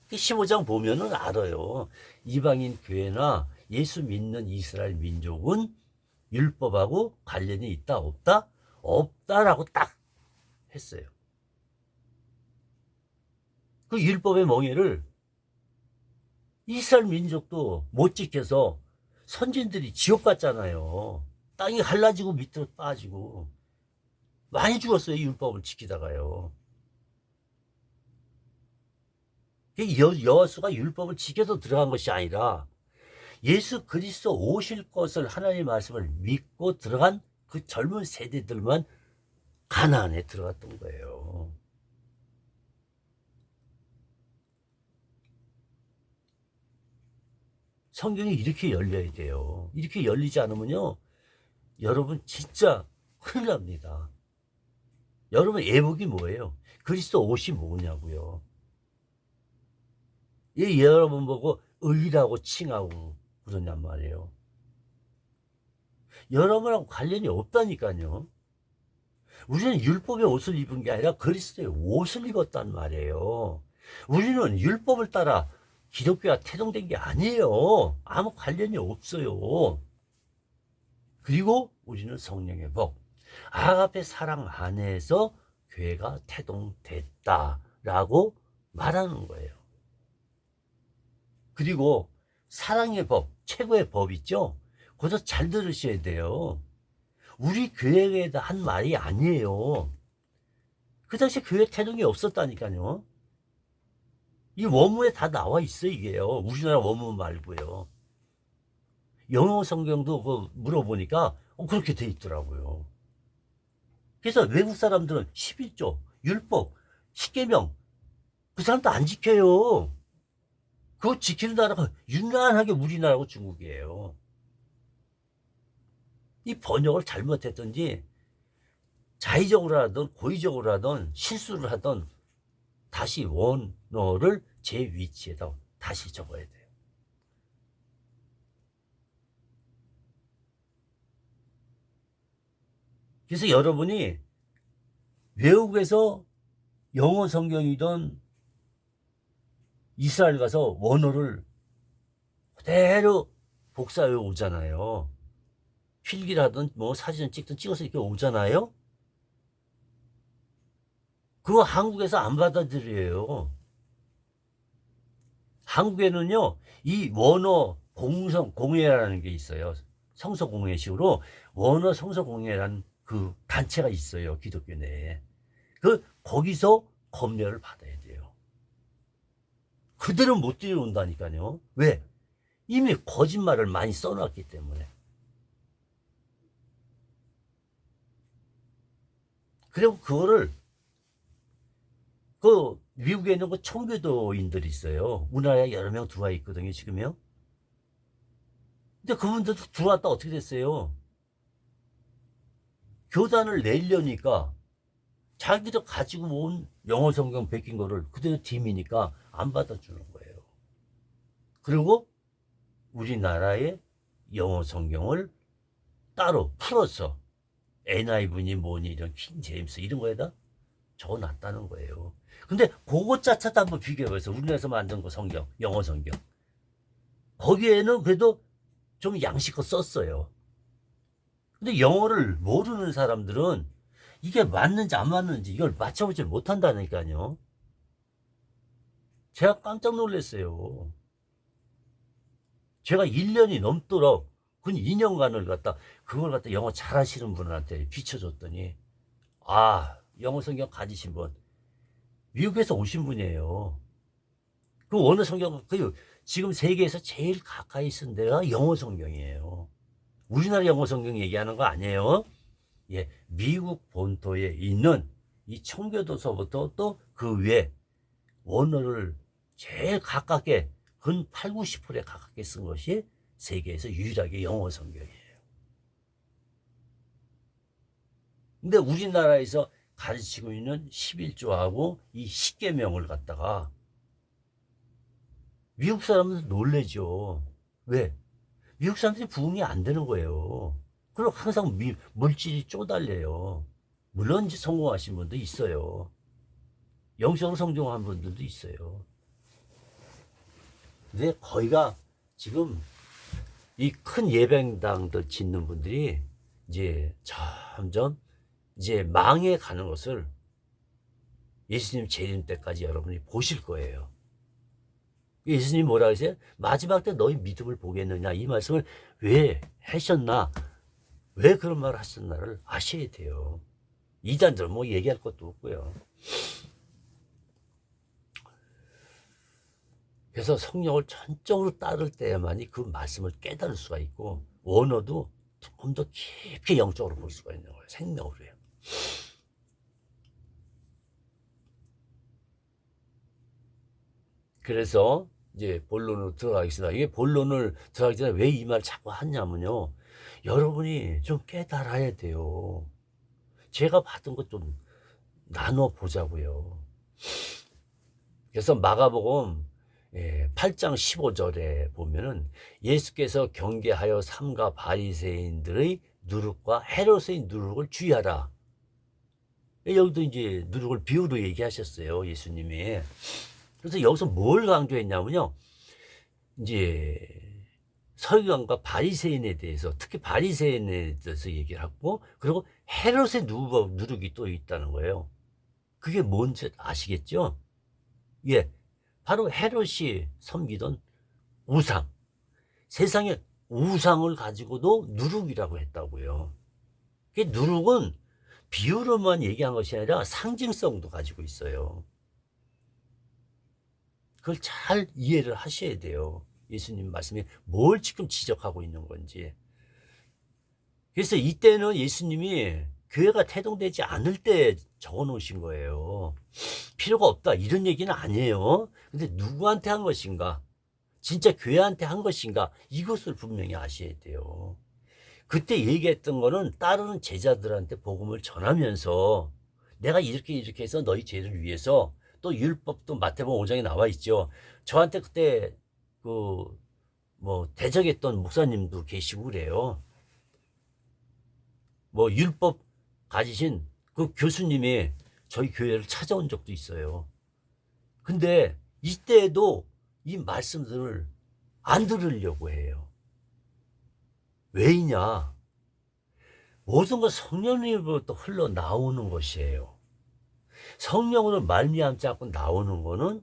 15장 보면은 알아요. 이방인 교회나 예수 믿는 이스라엘 민족은 율법하고 관련이 있다 없다? 없다라고 딱 했어요. 그 율법의 멍에를 이스라엘 민족도 못 지켜서 선진들이 지옥 갔잖아요. 땅이 갈라지고 밑으로 빠지고 많이 죽었어요. 율법을 지키다가요. 여호수가 율법을 지켜서 들어간 것이 아니라 예수 그리스도 오실 것을 하나님의 말씀을 믿고 들어간 그 젊은 세대들만 가나안에 들어갔던 거예요. 성경이 이렇게 열려야 돼요. 이렇게 열리지 않으면요, 여러분 진짜 큰일 납니다. 여러분 애복이 뭐예요? 그리스도 옷이 뭐냐고요. 여러분 보고 의라고 칭하고 그러냔 말이에요. 여러분하고 관련이 없다니까요. 우리는 율법의 옷을 입은 게 아니라 그리스도의 옷을 입었단 말이에요. 우리는 율법을 따라 기독교가 태동된 게 아니에요. 아무 관련이 없어요. 그리고 우리는 성령의 복, 아가페 사랑 안에서 교회가 태동됐다라고 말하는 거예요. 그리고 사랑의 법, 최고의 법 있죠? 그것도 잘 들으셔야 돼요. 우리 교회에다 한 말이 아니에요. 그 당시에 교회 태동이 없었다니까요. 이 원문에 다 나와 있어, 이게요. 우리나라 원문 말고요. 영어 성경도 물어보니까 그렇게 돼 있더라고요. 그래서 외국 사람들은 11조, 율법, 십계명, 그 사람도 안 지켜요. 그거 지키는 나라가 유난하게 우리나라하고 중국이에요. 이 번역을 잘못했든지 자의적으로 하든 고의적으로 하든 실수를 하든 다시 원어를 제 위치에다 다시 적어야 돼요. 그래서 여러분이 외국에서 영어 성경이든 이스라엘 가서 원어를 그대로 복사해 오잖아요. 필기라든 뭐 사진 찍든 찍어서 이렇게 오잖아요. 그거 한국에서 안 받아들여요. 한국에는요, 이 원어 공예라는 게 있어요. 성서 공예식으로 원어 성서 공예라는 그 단체가 있어요. 기독교 내에. 거기서 검열을 받아야 돼요. 그들은 못 들여온다니까요. 왜? 이미 거짓말을 많이 써놨기 때문에. 그리고 그거를 미국에 있는 청교도인들이 있어요. 우리나라에 여러 명 들어와 있거든요, 지금요. 근데 그분들도 들어왔다 어떻게 됐어요? 교단을 내려니까 자기들 가지고 온 영어 성경 베낀 거를 그대로 딤이니까 안 받아주는 거예요. 그리고 우리나라의 영어 성경을 따로 풀어서 NIV니 뭐니 이런 킹 제임스 이런 거에다 적어놨다는 거예요. 근데 그거 짜차도 한번 비교해보세요. 우리나라에서 만든 거 성경, 영어 성경. 거기에는 그래도 좀 양식껏 썼어요. 근데 영어를 모르는 사람들은 이게 맞는지 안 맞는지 이걸 맞춰보지 못한다니까요. 제가 깜짝 놀랐어요. 제가 1년이 넘도록 근 2년간을 그걸 갖다 영어 잘하시는 분한테 비춰줬더니, 영어 성경 가지신 분, 미국에서 오신 분이에요. 그 원어 성경, 지금 세계에서 제일 가까이 쓴 데가 영어 성경이에요. 우리나라 영어 성경 얘기하는 거 아니에요. 예, 미국 본토에 있는 이 청교도서부터 또 그 위에 원어를 제일 가깝게 근 8, 90%에 가깝게 쓴 것이 세계에서 유일하게 영어 성경이에요. 근데 우리나라에서 가르치고 있는 11조하고 이 십계명을 갖다가 미국 사람들 놀래죠. 왜? 미국 사람들이 부흥이 안 되는 거예요. 그리고 항상 물질이 쪼달려요. 물론 이제 성공하신 분도 있어요. 영적으로 성공한 분들도 있어요. 근데 거기가 지금 이 큰 예배당들 짓는 분들이 이제 점점 이제 망해 가는 것을 예수님 재림 때까지 여러분이 보실 거예요. 예수님 뭐라 하세요? 마지막 때 너희 믿음을 보겠느냐, 이 말씀을 왜 하셨나, 왜 그런 말을 하셨나를 아셔야 돼요. 이단들 뭐 얘기할 것도 없고요. 그래서 성령을 전적으로 따를 때야만이 그 말씀을 깨달을 수가 있고 원어도 조금 더 깊게 영적으로 볼 수가 있는 거예요. 생명으로요. 그래서 이제 본론으로 들어가겠습니다. 이게 본론을 들어가기 전에 왜 이 말 자꾸 하냐면요. 여러분이 좀 깨달아야 돼요. 제가 받은 것 좀 나눠 보자고요. 그래서 마가복음 8장 15절에 보면은 예수께서 경계하여 삼가 바리새인들의 누룩과 헤롯의 누룩을 주의하라. 여기도 이제 누룩을 비유로 얘기하셨어요, 예수님이. 그래서 여기서 뭘 강조했냐면요. 이제 서기관과 바리새인에 대해서, 특히 바리새인에 대해서 얘기를 하고, 그리고 헤롯의 누룩이 또 있다는 거예요. 그게 뭔지 아시겠죠? 예. 바로 헤롯이 섬기던 우상, 세상의 우상을 가지고도 누룩이라고 했다고요. 그 누룩은 비유로만 얘기한 것이 아니라 상징성도 가지고 있어요. 그걸 잘 이해를 하셔야 돼요. 예수님 말씀이 뭘 지금 지적하고 있는 건지. 그래서 이때는 예수님이 교회가 태동되지 않을 때 적어 놓으신 거예요. 필요가 없다 이런 얘기는 아니에요. 근데 누구한테 한 것인가, 진짜 교회한테 한 것인가, 이것을 분명히 아셔야 돼요. 그때 얘기했던 거는 따르는 제자들한테 복음을 전하면서 내가 이렇게 해서 너희 죄를 위해서, 또 율법도 마태복음 5장에 나와 있죠. 저한테 그때 대적했던 목사님도 계시고 그래요. 율법 가지신 그 교수님이 저희 교회를 찾아온 적도 있어요. 근데 이때에도 이 말씀들을 안 들으려고 해요. 왜이냐? 모든 건 성령님으로부터 흘러나오는 것이에요. 성령으로 말미암지 않고 나오는 거는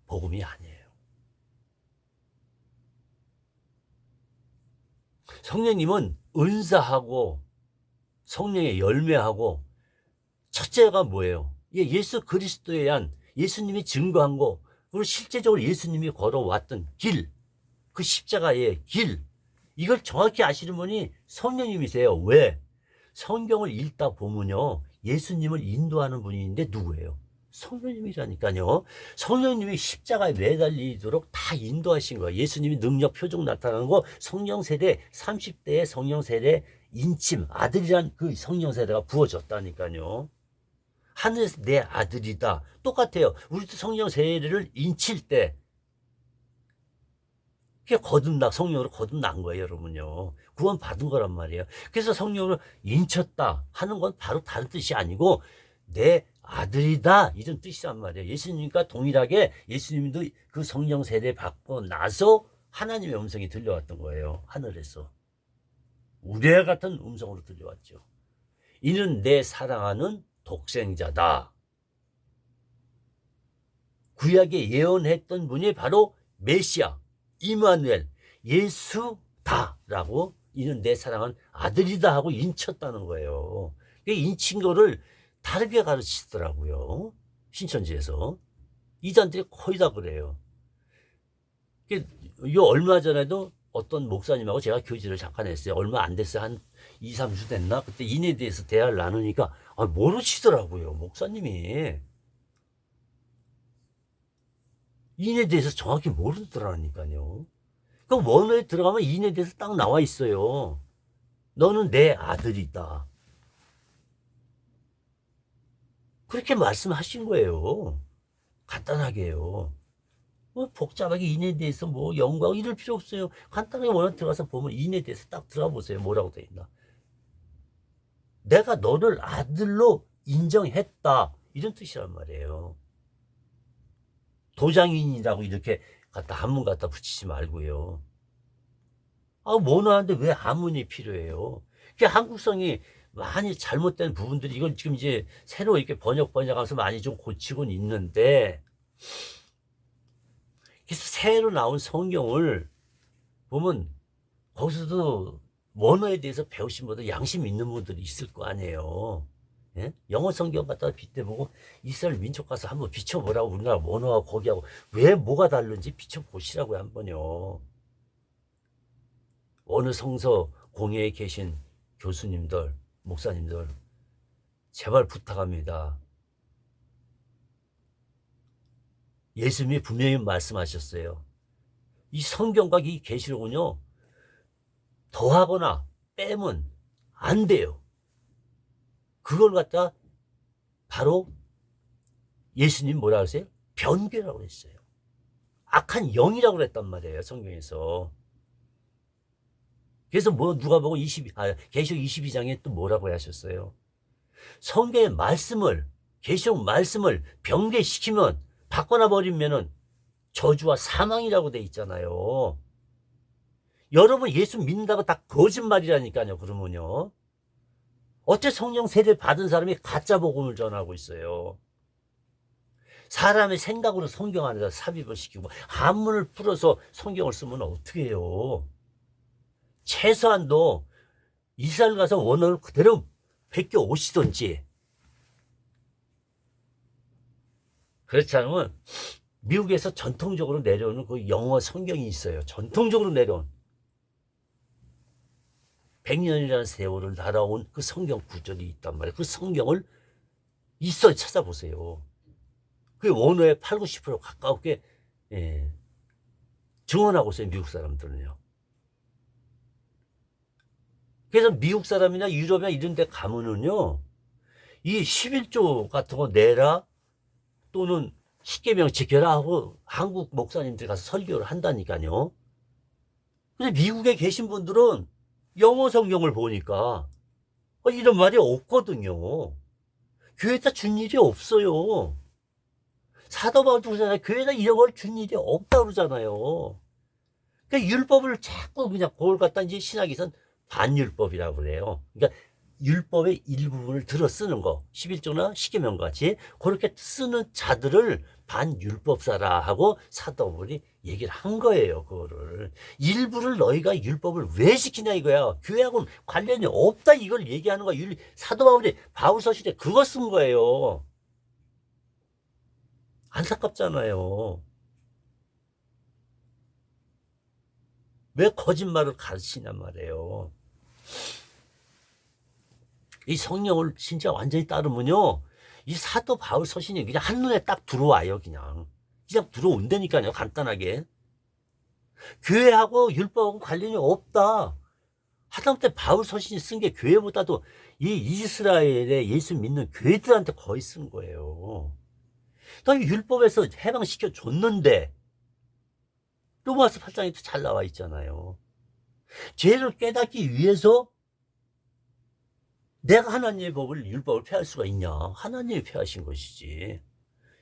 복음이 아니에요. 성령님은 은사하고 성령의 열매하고, 첫째가 뭐예요? 예수 그리스도에 대한 예수님이 증거한 거, 그리고 실제적으로 예수님이 걸어왔던 길, 그 십자가의 길, 이걸 정확히 아시는 분이 성령님이세요. 왜? 성경을 읽다 보면요, 예수님을 인도하는 분이 있는데 누구예요? 성령님이라니까요. 성령님이 십자가에 매달리도록 다 인도하신 거예요. 예수님이 능력 표적 나타나는 거, 성령 세례, 30대의 성령 세례 인침, 아들이란 그 성령 세례가 부어졌다니까요. 하늘에서 내 아들이다. 똑같아요. 우리도 성령 세례를 인칠 때 그게 성령으로 거듭난 거예요, 여러분요. 구원 받은 거란 말이에요. 그래서 성령으로 인쳤다 하는 건 바로 다른 뜻이 아니고 내 아들이다 이런 뜻이란 말이에요. 예수님과 동일하게 예수님도 그 성령 세례 받고 나서 하나님의 음성이 들려왔던 거예요. 하늘에서 우레 같은 음성으로 들려왔죠. 이는 내 사랑하는 독생자다. 구약에 예언했던 분이 바로 메시아 이마누엘 예수다라고, 이는 내 사랑하는 아들이다 하고 인쳤다는 거예요. 인친 거를 다르게 가르치더라고요. 신천지에서 이단들이 거의 다 그래요. 요 얼마 전에도 어떤 목사님하고 제가 교제를 잠깐 했어요. 얼마 안 됐어요. 한 2, 3주 됐나? 그때 인에 대해서 대화를 나누니까 모르시더라고요. 목사님이 인에 대해서 정확히 모르더라니까요. 그 원어에 들어가면 인에 대해서 딱 나와 있어요. 너는 내 아들이다. 그렇게 말씀하신 거예요. 간단하게요. 복잡하게 인에 대해서 연구하고 이럴 필요 없어요. 간단하게 원어 들어가서 보면 인에 대해서 딱 들어가 보세요. 뭐라고 돼 있나. 내가 너를 아들로 인정했다. 이런 뜻이란 말이에요. 도장인이라고 이렇게 한문 갖다 붙이지 말고요. 원어하는데 왜 한문이 필요해요? 그게 한국성이 많이 잘못된 부분들이, 이건 지금 이제 새로 이렇게 번역하면서 많이 좀 고치곤 있는데, 그래서 새로 나온 성경을 보면 거기서도 원어에 대해서 배우신 분들, 양심 있는 분들이 있을 거 아니에요. 예? 영어 성경 갖다가 빗대보고 이스라엘 민족 가서 한번 비춰보라고. 우리나라 원어하고 거기하고 왜 뭐가 다른지 비춰보시라고요, 한번요. 어느 성서 공회에 계신 교수님들, 목사님들, 제발 부탁합니다. 예수님이 분명히 말씀하셨어요. 이 성경과 이 계시록은요, 더하거나 빼면 안 돼요. 그걸 갖다 바로 예수님 뭐라 하세요? 변개라고 했어요. 악한 영이라고 그랬단 말이에요, 성경에서. 그래서 뭐 누가 보고 계시록 22장에 또 뭐라고 하셨어요? 성경의 말씀을, 계시록 말씀을 변개시키면, 바꿔놔 버리면은 저주와 사망이라고 돼 있잖아요. 여러분 예수 믿는다고 다 거짓말이라니까요. 그러면요, 어째 성령 세례 받은 사람이 가짜 복음을 전하고 있어요. 사람의 생각으로 성경 안에다 삽입을 시키고 한문을 풀어서 성경을 쓰면 어떻게 해요? 최소한도 이스라엘 가서 원어를 그대로 베껴 오시던지, 그렇지 않으면 미국에서 전통적으로 내려오는 그 영어 성경이 있어요. 전통적으로 내려온 100년이라는 세월을 날아온 그 성경 구절이 있단 말이에요. 그 성경을 있어 찾아보세요. 그 원어의 8, 90% 가깝게 증언하고 있어요, 미국 사람들은요. 그래서 미국 사람이나 유럽이나 이런 데 가면은요, 이 11조 같은 거 내라, 또는 십계명 지켜라 하고 한국 목사님들 가서 설교를 한다니까요. 근데 미국에 계신 분들은 영어 성경을 보니까 이런 말이 없거든요. 교회에다 준 일이 없어요. 사도 바울도 그러잖아요. 교회에다 이런 걸 준 일이 없다고 그러잖아요. 그러니까 율법을 자꾸 그냥 그걸 갖다 이제 신학에서는 반율법이라고 그래요. 그러니까 율법의 일부분을 들어 쓰는 거, 11조나 십계명 같이 그렇게 쓰는 자들을 반율법사라 하고 사도 바울이 얘기를 한 거예요. 그거를 일부를 너희가 율법을 왜 지키냐 이거야. 교회하고는 관련이 없다 이걸 얘기하는 거야. 사도 바울이 바울서실에 그거 쓴 거예요. 안타깝잖아요. 왜 거짓말을 가르치냔 말이에요. 이 성령을 진짜 완전히 따르면요, 이 사도 바울 서신이 그냥 한눈에 딱 들어와요. 그냥 들어온다니까요. 간단하게. 교회하고 율법하고 관련이 없다. 하다못해 바울 서신이 쓴 게 교회보다도 이 이스라엘의 예수 믿는 교회들한테 거의 쓴 거예요. 또 율법에서 해방시켜 줬는데 로마서 8장에도 잘 나와 있잖아요. 죄를 깨닫기 위해서 내가 하나님의 법을, 율법을 폐할 수가 있냐? 하나님이 폐하신 것이지.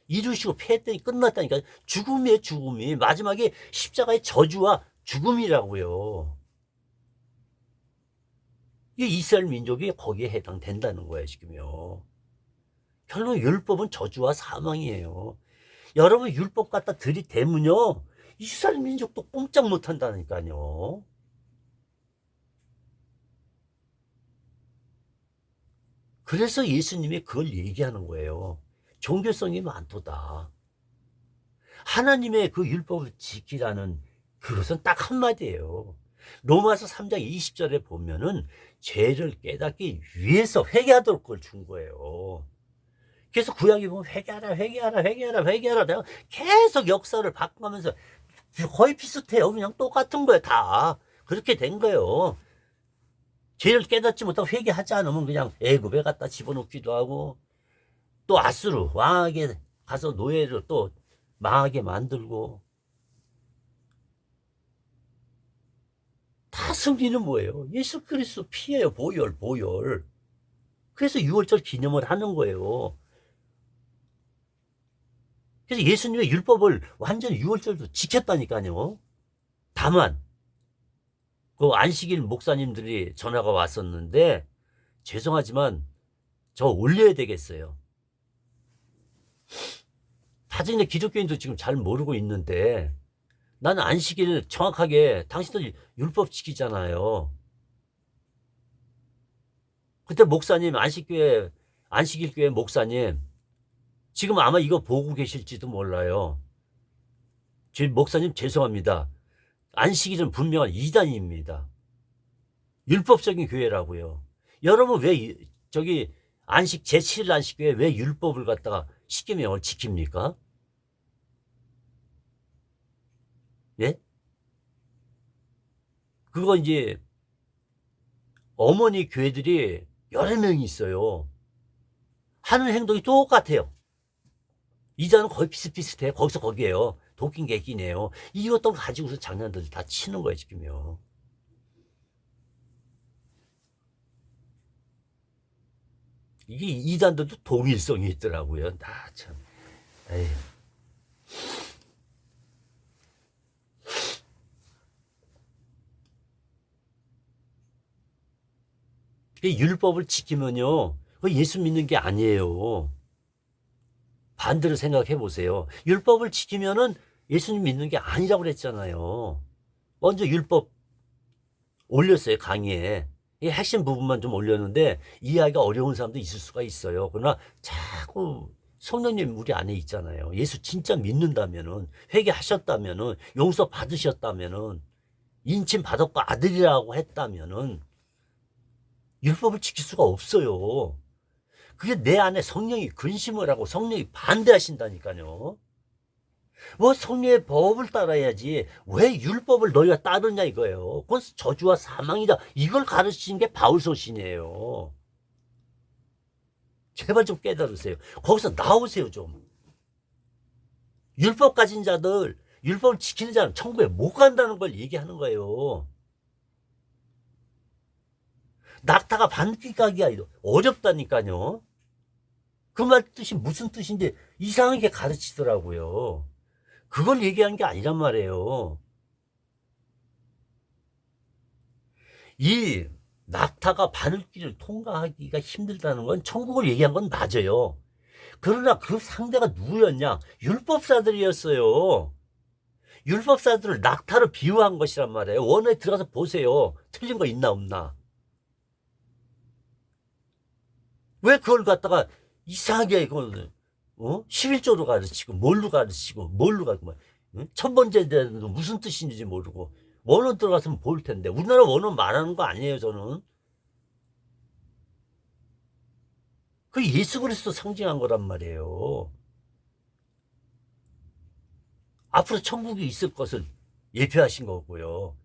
이루시고 폐했더니 끝났다니까. 죽음이에요, 죽음이. 마지막에 십자가의 저주와 죽음이라고요. 이 이스라엘 민족이 거기에 해당된다는 거예요, 지금요. 결국 율법은 저주와 사망이에요. 여러분 율법 갖다 들이대면요, 이스라엘 민족도 꼼짝 못 한다니까요. 그래서 예수님이 그걸 얘기하는 거예요. 종교성이 많도다. 하나님의 그 율법을 지키라는 그것은 딱 한마디예요. 로마서 3장 20절에 보면은 죄를 깨닫기 위해서 회개하도록 그걸 준 거예요. 그래서 구약에 보면 회개하라, 회개하라, 회개하라, 회개하라. 내가 계속 역사를 바꿔가면서 거의 비슷해요. 그냥 똑같은 거예요, 다. 그렇게 된 거예요. 죄를 깨닫지 못하고 회개하지 않으면 그냥 애굽에 갖다 집어넣기도 하고, 또 아수르 왕에게 가서 노예를 또 망하게 만들고, 다 승리는 뭐예요? 예수 그리스도 피예요. 보혈, 보혈. 그래서 6월절 기념을 하는 거예요. 그래서 예수님의 율법을 완전히 6월절도 지켰다니까요. 다만 그 안식일 목사님들이 전화가 왔었는데, 죄송하지만 저 올려야 되겠어요. 다들 기독교인도 지금 잘 모르고 있는데, 나는 안식일 정확하게 당신들 율법 지키잖아요. 그때 목사님 안식교회 안식일교회 목사님, 지금 아마 이거 보고 계실지도 몰라요. 목사님 죄송합니다. 안식일은 분명한 이단입니다. 율법적인 교회라고요. 여러분 왜 저기 안식 제7일 안식교회 왜 율법을 갖다가 십계명을 지킵니까? 예? 그거 이제 어머니 교회들이 여러 명이 있어요. 하는 행동이 똑같아요. 이자는 거의 비슷비슷해. 거기서 거기에요. 도끼인 게 끼네요. 이것도 가지고서 장난들 다 치는 거예요, 지금요. 이게 이단들도 동일성이 있더라고요. 나 참. 에휴. 율법을 지키면요, 예수 믿는 게 아니에요. 반대로 생각해 보세요. 율법을 지키면은 예수님 믿는 게 아니라고 그랬잖아요. 먼저 율법 올렸어요, 강의에. 이 핵심 부분만 좀 올렸는데 이해하기가 어려운 사람도 있을 수가 있어요. 그러나 자꾸 성령님 우리 안에 있잖아요. 예수 진짜 믿는다면은, 회개하셨다면은, 용서 받으셨다면은, 인침 받았고 아들이라고 했다면은 율법을 지킬 수가 없어요. 그게 내 안에 성령이 근심을 하고 성령이 반대하신다니까요. 뭐 성령의 법을 따라야지 왜 율법을 너희가 따르냐 이거예요. 그건 저주와 사망이다. 이걸 가르치는 게 바울 서신이에요. 제발 좀 깨달으세요. 거기서 나오세요 좀. 율법 가진 자들, 율법을 지키는 자는 천국에 못 간다는 걸 얘기하는 거예요. 낙타가 반귀 가기가 어렵다니까요. 그 말 뜻이 무슨 뜻인지 이상하게 가르치더라고요. 그걸 얘기한 게 아니란 말이에요. 이 낙타가 바늘길을 통과하기가 힘들다는 건 천국을 얘기한 건 맞아요. 그러나 그 상대가 누구였냐? 율법사들이었어요. 율법사들을 낙타로 비유한 것이란 말이에요. 원어에 들어가서 보세요. 틀린 거 있나 없나. 왜 그걸 갖다가 이상하게 이걸 11조로 가르치고 뭘로 가르치고 뭘로 가르치고 첫 번째 대는 무슨 뜻인지 모르고 원어 들어갔으면 볼 텐데 우리나라 원어 말하는 거 아니에요. 저는 그 예수 그리스도 상징한 거란 말이에요. 앞으로 천국이 있을 것을 예표하신 거고요.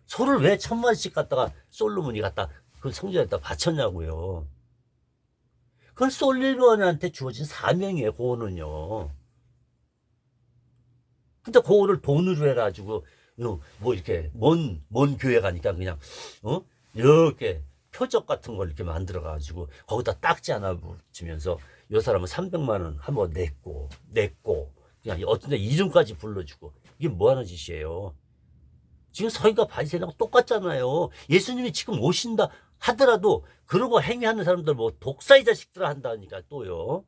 소를 왜 1000마리씩 갖다가 솔로몬이 갖다 그 성전에다 바쳤냐고요. 그건 솔로몬한테 주어진 사명이에요. 그거는요. 근데 그거를 돈으로 해가지고 뭐 이렇게 먼 교회 가니까 그냥 이렇게 표적 같은 걸 이렇게 만들어가지고 거기다 딱지 하나 붙이면서 이 사람은 300만 원 한번 냈고 그냥 어떤 데 이름까지 불러주고 이게 뭐 하는 짓이에요. 지금 서인과 바리새인하고 똑같잖아요. 예수님이 지금 오신다 하더라도 그러고 행위하는 사람들 뭐 독사의 자식들 한다니까 또요.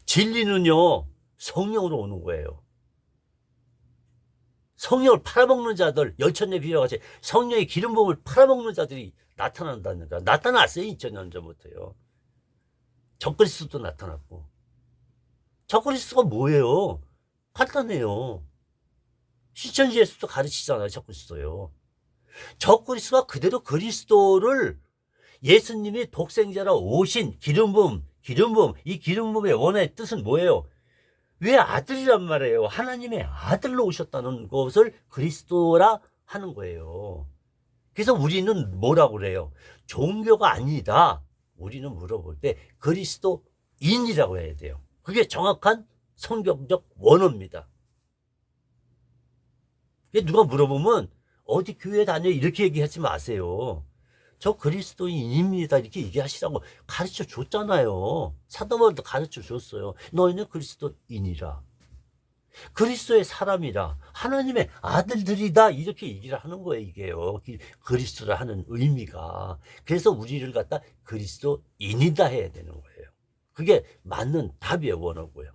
진리는요 성령으로 오는 거예요. 성령을 팔아먹는 자들, 열천의 비유와 같이 성령의 기름 부음을 팔아먹는 자들이 나타난다니까. 나타났어요. 2000년 전부터요. 적그리스도도 나타났고. 적그리스도가 뭐예요? 간단해요. 시천지 예수도 가르치잖아요. 적그리스도요. 적그리스도가 그대로 그리스도를 예수님이 독생자로 오신 기름 부음, 이 기름 부음의 원의 뜻은 뭐예요? 왜 아들이란 말이에요? 하나님의 아들로 오셨다는 것을 그리스도라 하는 거예요. 그래서 우리는 뭐라고 그래요? 종교가 아니다. 우리는 물어볼 때 그리스도인이라고 해야 돼요. 그게 정확한 성경적 원어입니다. 누가 물어보면 어디 교회 다녀 이렇게 얘기하지 마세요. 저 그리스도인입니다 이렇게 얘기하시라고 가르쳐 줬잖아요. 사도 바울도 가르쳐 줬어요. 너희는 그리스도인이라, 그리스도의 사람이라, 하나님의 아들들이다 이렇게 얘기를 하는 거예요. 이게요 그리스도라 하는 의미가. 그래서 우리를 갖다 그리스도인이다 해야 되는 거예요. 그게 맞는 답이에요. 원어고요.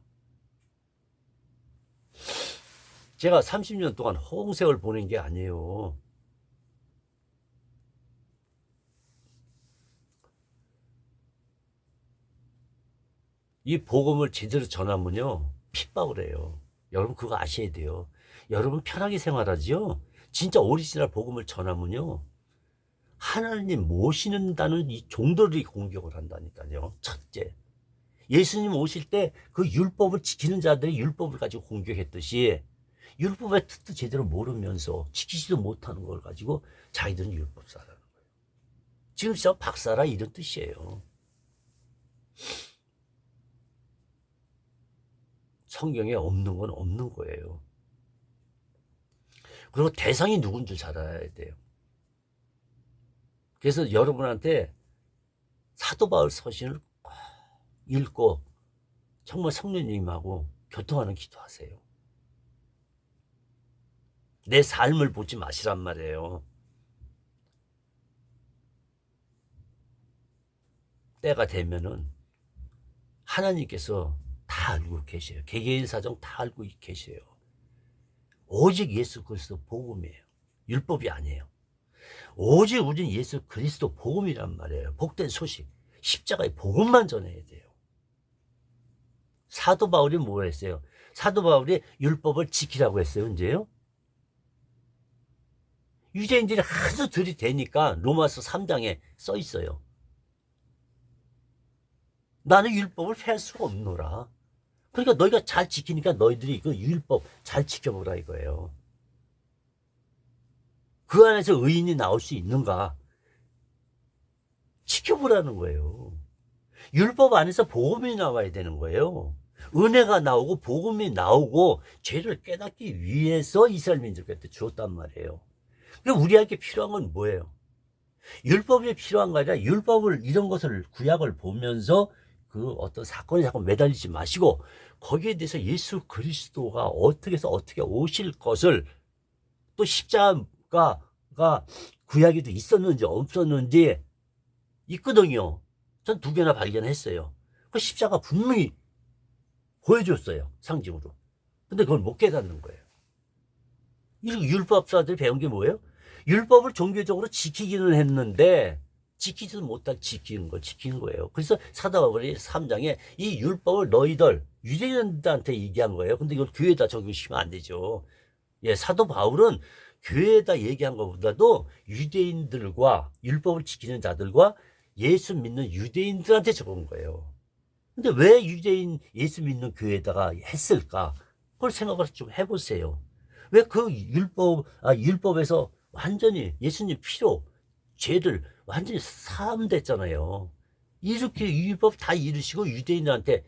제가 30년 동안 허공세월 보낸 게 아니에요. 이 복음을 제대로 전하면요 핍박을 해요. 여러분 그거 아셔야 돼요. 여러분 편하게 생활하지요. 진짜 오리지널 복음을 전하면요 하나님 모시는다는 이 종들이 공격을 한다니까요. 첫째, 예수님 오실 때 그 율법을 지키는 자들이 율법을 가지고 공격했듯이 율법의 뜻도 제대로 모르면서 지키지도 못하는 걸 가지고 자기들은 율법사라는 거예요. 지금 저 박사라 이런 뜻이에요. 성경에 없는 건 없는 거예요. 그리고 대상이 누군 줄 잘 알아야 돼요. 그래서 여러분한테 사도 바울 서신을 읽고 정말 성령님하고 교통하는 기도하세요. 내 삶을 보지 마시란 말이에요. 때가 되면은 하나님께서 다 알고 계셔요. 개개인 사정 다 알고 계셔요. 오직 예수 그리스도 복음이에요. 율법이 아니에요. 오직 우리는 예수 그리스도 복음이란 말이에요. 복된 소식. 십자가의 복음만 전해야 돼요. 사도 바울이 뭐 했어요? 사도 바울이 율법을 지키라고 했어요. 언제요? 유대인들이 하도 들이대니까 로마서 3장에 써 있어요. 나는 율법을 폐할 수가 없노라. 그러니까 너희가 잘 지키니까 너희들이 그 율법 잘 지켜보라 이거예요. 그 안에서 의인이 나올 수 있는가? 지켜보라는 거예요. 율법 안에서 복음이 나와야 되는 거예요. 은혜가 나오고 복음이 나오고 죄를 깨닫기 위해서 이스라엘 민족한테 주었단 말이에요. 그럼 우리에게 필요한 건 뭐예요? 율법이 필요한 거 아니라 율법을 이런 것을 구약을 보면서 그 어떤 사건에 자꾸 매달리지 마시고 거기에 대해서 예수 그리스도가 어떻게 해서 어떻게 오실 것을 또 십자가가 구약에도 있었는지 없었는지 있거든요. 전 2개나 발견했어요. 그 십자가 분명히 보여줬어요. 상징으로. 근데 그걸 못 깨닫는 거예요. 율법사들이 배운 게 뭐예요? 율법을 종교적으로 지키기는 했는데 지키지도 못할 지키는 거예요. 그래서 사도 바울이 3장에 이 율법을 너희들 유대인들한테 얘기한 거예요. 근데 이걸 교회에다 적용시키면 안 되죠. 예, 사도 바울은 교회에다 얘기한 것보다도 유대인들과 율법을 지키는 자들과 예수 믿는 유대인들한테 적은 거예요. 근데 왜 유대인 예수 믿는 교회에다가 했을까? 그걸 생각을 좀 해보세요. 왜 그 율법에서 완전히 예수님 피로 죄를 완전히 사함됐잖아요. 이렇게 율법 다 이루시고 유대인들한테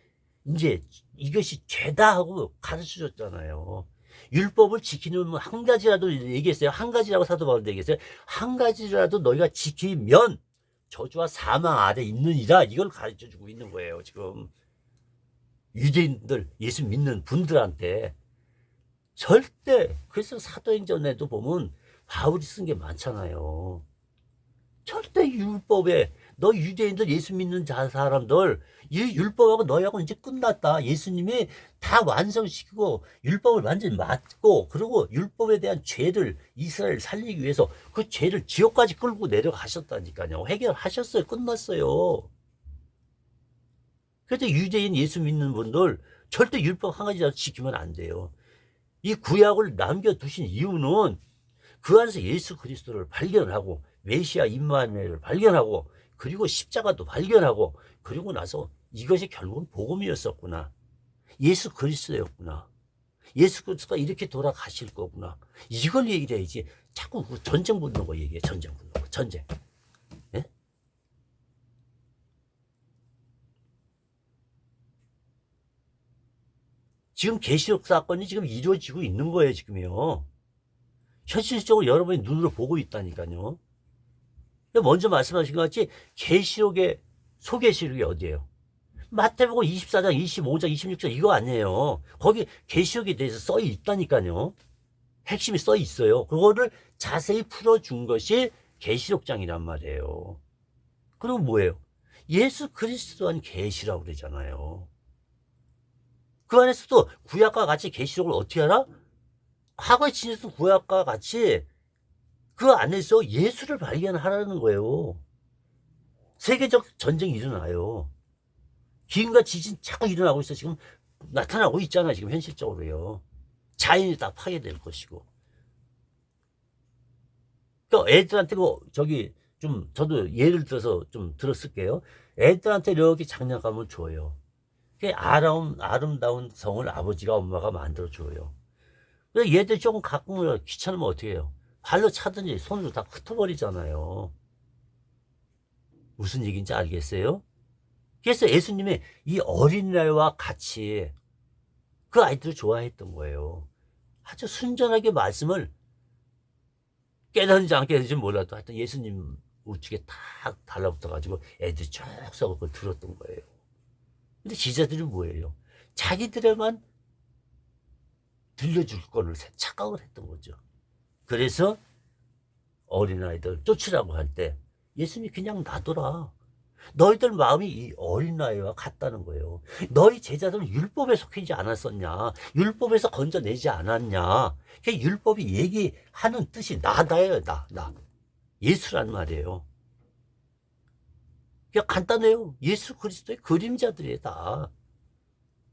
이제 이것이 죄다 하고 가르쳐 줬잖아요. 율법을 지키는 한 가지라도 얘기했어요. 한 가지라고 사도 바울도 얘기했어요. 한 가지라도 너희가 지키면 저주와 사망 아래 있느니라. 이걸 가르쳐 주고 있는 거예요. 지금 유대인들 예수 믿는 분들한테 절대. 그래서 사도행전에도 보면 바울이 쓴 게 많잖아요. 절대 율법에 너 유대인들 예수 믿는 사람들 이 율법하고 너희하고 이제 끝났다. 예수님이 다 완성시키고 율법을 완전히 맞고 그리고 율법에 대한 죄를 이스라엘 살리기 위해서 그 죄를 지옥까지 끌고 내려가셨다니까요. 해결하셨어요. 끝났어요. 그래서 유대인 예수 믿는 분들 절대 율법 한 가지라도 지키면 안 돼요. 이 구약을 남겨두신 이유는 그 안에서 예수 그리스도를 발견하고 메시아 임마누엘을 발견하고 그리고 십자가도 발견하고 그리고 나서 이것이 결국은 복음이었었구나. 예수 그리스도였구나. 예수 그리스도가 이렇게 돌아가실 거구나. 이걸 얘기를 해야지. 자꾸 그 전쟁 붙는 거 얘기해. 전쟁 붙는 거. 전쟁. 예? 지금 계시록 사건이 지금 이루어지고 있는 거예요. 지금요. 현실적으로 여러분이 눈으로 보고 있다니까요. 먼저 말씀하신 것 같이 계시록의 소계시록이 어디예요? 마태복음 24장, 25장, 26장 이거 아니에요. 거기 계시록에 대해서 써 있다니까요. 핵심이 써 있어요. 그거를 자세히 풀어준 것이 계시록장이란 말이에요. 그리고 뭐예요? 예수 그리스도한 계시라고 그러잖아요. 그 안에서도 구약과 같이 계시록을 어떻게 하나? 과거에 지냈던 구약과 같이 그 안에서 예수를 발견하라는 거예요. 세계적 전쟁이 일어나요. 기근과 지진 자꾸 일어나고 있어. 지금 나타나고 있잖아. 지금 현실적으로요. 자연이 다 파괴될 것이고. 그러니까 애들한테 저기 좀 저도 예를 들어서 좀 들었을게요. 애들한테 이렇게 장난감을 줘요. 그 아름다운 성을 아버지가 엄마가 만들어 줘요. 근데 얘들 조금 가끔 귀찮으면 어떻게 해요? 발로 차든지 손으로 다 흩어버리잖아요. 무슨 얘기인지 알겠어요? 그래서 예수님이 이 어린아이와 같이 그 아이들을 좋아했던 거예요. 아주 순전하게 말씀을 깨닫는지 안 깨닫는지 몰라도 하여튼 예수님 우측에 탁 달라붙어가지고 애들이 쭉 서고 그걸 들었던 거예요. 근데 지자들이 뭐예요? 자기들에만 들려줄 거를 착각을 했던 거죠. 그래서 어린아이들 쫓으라고 할 때 예수님이 그냥 놔둬라. 너희들 마음이 이 어린아이와 같다는 거예요. 너희 제자들은 율법에 속히지 않았었냐? 율법에서 건져내지 않았냐? 그 율법이 얘기하는 뜻이 나다예요. 나. 예수란 말이에요. 그냥 간단해요. 예수 그리스도의 그림자들이에요. 다.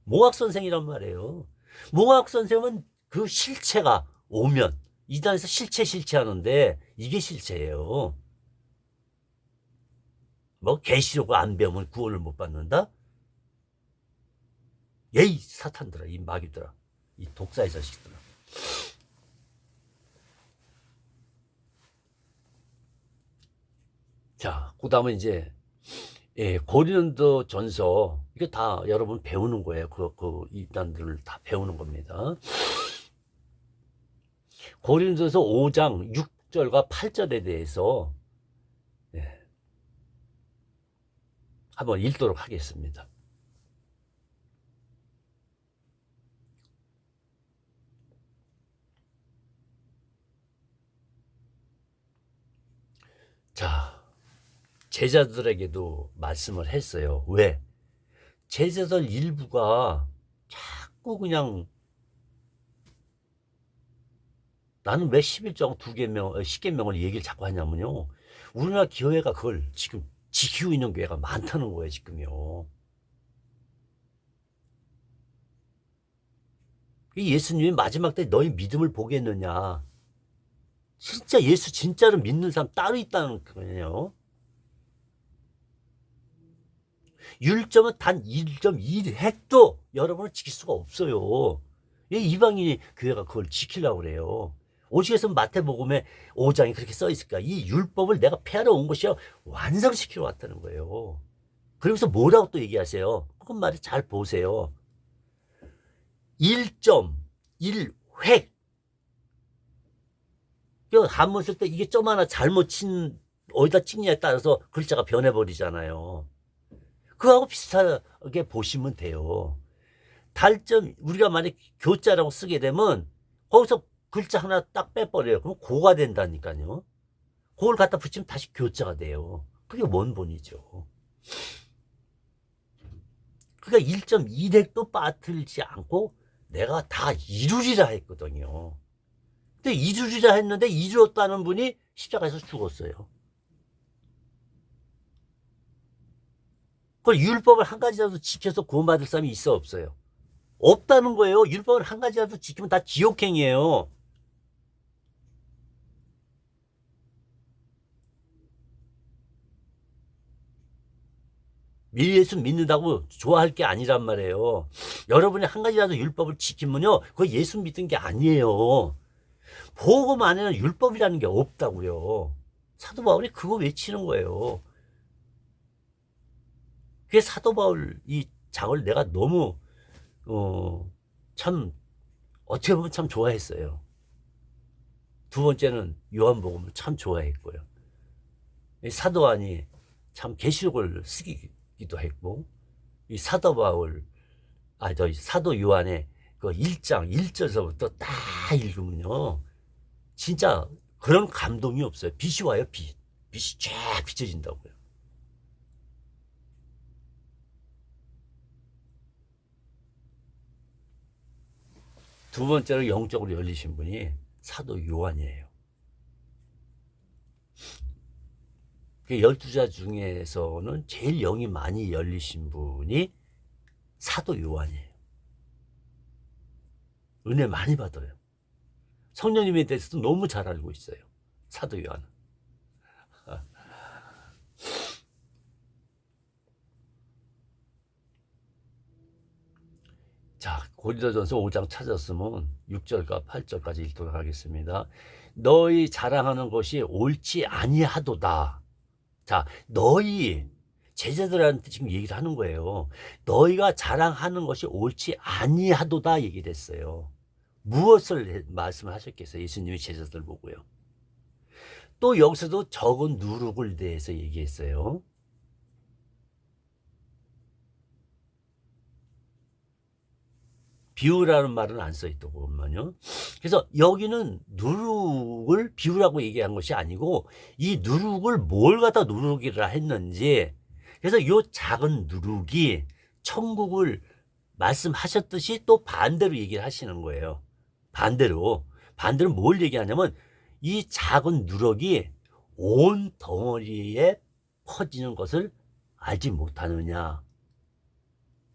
몽학 선생이란 말이에요. 몽학 선생은 그 실체가 오면 이단에서 실체 하는데 이게 실체예요. 뭐 계시록을 안 배우면 구원을 못 받는다? 예이 사탄들아, 이 마귀들아, 이 독사의 자식들아. 자, 그 다음에 이제 고린도 전서 이거 다 여러분 배우는 거예요. 그 이단들을 다 배우는 겁니다. 고린도서 5장 6절과 8절에 대해서 한번 읽도록 하겠습니다. 자, 제자들에게도 말씀을 했어요. 왜? 제자들 일부가 자꾸 그냥 나는 왜 11조 2계명, 10계명을 얘기를 자꾸 하냐면요. 우리나라 교회가 그걸 지금 지키고 있는 교회가 많다는 거예요, 지금요. 예수님이 마지막 때 너희 믿음을 보겠느냐. 진짜 예수 진짜로 믿는 사람 따로 있다는 거예요. 율점은 단 1.1획도 여러분을 지킬 수가 없어요. 이방인이 교회가 그걸 지키려고 그래요. 오직에서 마태복음에 5장이 그렇게 써 있을까? 이 율법을 내가 폐하러 온 것이요 완성시키러 왔다는 거예요. 그러면서 뭐라고 또 얘기하세요? 그건 말을 잘 보세요. 1.1획. 한문 쓸 때 이게 점 하나 잘못 어디다 찍냐에 따라서 글자가 변해버리잖아요. 그거하고 비슷하게 보시면 돼요. 달점, 우리가 만약 교자라고 쓰게 되면 거기서 글자 하나 딱 빼버려요. 그럼 고가 된다니까요. 그걸 갖다 붙이면 다시 교자가 돼요. 그게 원본이죠. 그러니까 1.1획도 빠뜨리지 않고 내가 다 이루리라 했거든요. 근데 이루리라 했는데 이루었다는 분이 십자가에서 죽었어요. 그걸 율법을 한 가지라도 지켜서 구원받을 사람이 있어 없어요? 없다는 거예요. 율법을 한 가지라도 지키면 다 지옥행이에요. 예수 믿는다고 좋아할 게 아니란 말이에요. 여러분이 한 가지라도 율법을 지키면요, 그거 예수 믿은 게 아니에요. 복음 안에는 율법이라는 게 없다고요. 사도 바울이 그거 외치는 거예요. 그게 사도 바울 이 장을 내가 너무 참 어떻게 보면 참 좋아했어요. 두 번째는 요한복음을 참 좋아했고요. 사도안이 참 계시록을 쓰기도 했고, 이 사도 바울, 사도 요한의 그 1장 1절서부터 딱 읽으면요, 진짜 그런 감동이 없어요. 빛이 와요, 빛. 빛이 쫙 비춰진다고요. 두 번째로 영적으로 열리신 분이 사도 요한이에요. 12자 중에서는 제일 영이 많이 열리신 분이 사도 요한이에요. 은혜 많이 받아요. 성령님에 대해서도 너무 잘 알고 있어요. 사도 요한은. 자, 고린도전서 5장 찾았으면 6절과 8절까지 읽도록 하겠습니다. 너희 자랑하는 것이 옳지 아니하도다. 자, 너희 제자들한테 지금 얘기를 하는 거예요. 너희가 자랑하는 것이 옳지 아니하도다 얘기를 했어요. 무엇을 말씀을 하셨겠어요? 예수님이 제자들 보고요. 또 여기서도 적은 누룩을 대해서 얘기했어요. 비우라는 말은 안 써있다고 보면요. 그래서 여기는 누룩을 비우라고 얘기한 것이 아니고 이 누룩을 뭘 갖다 누룩이라 했는지, 그래서 이 작은 누룩이 천국을 말씀하셨듯이 또 반대로 얘기를 하시는 거예요. 반대로 뭘 얘기하냐면 이 작은 누룩이 온 덩어리에 퍼지는 것을 알지 못하느냐,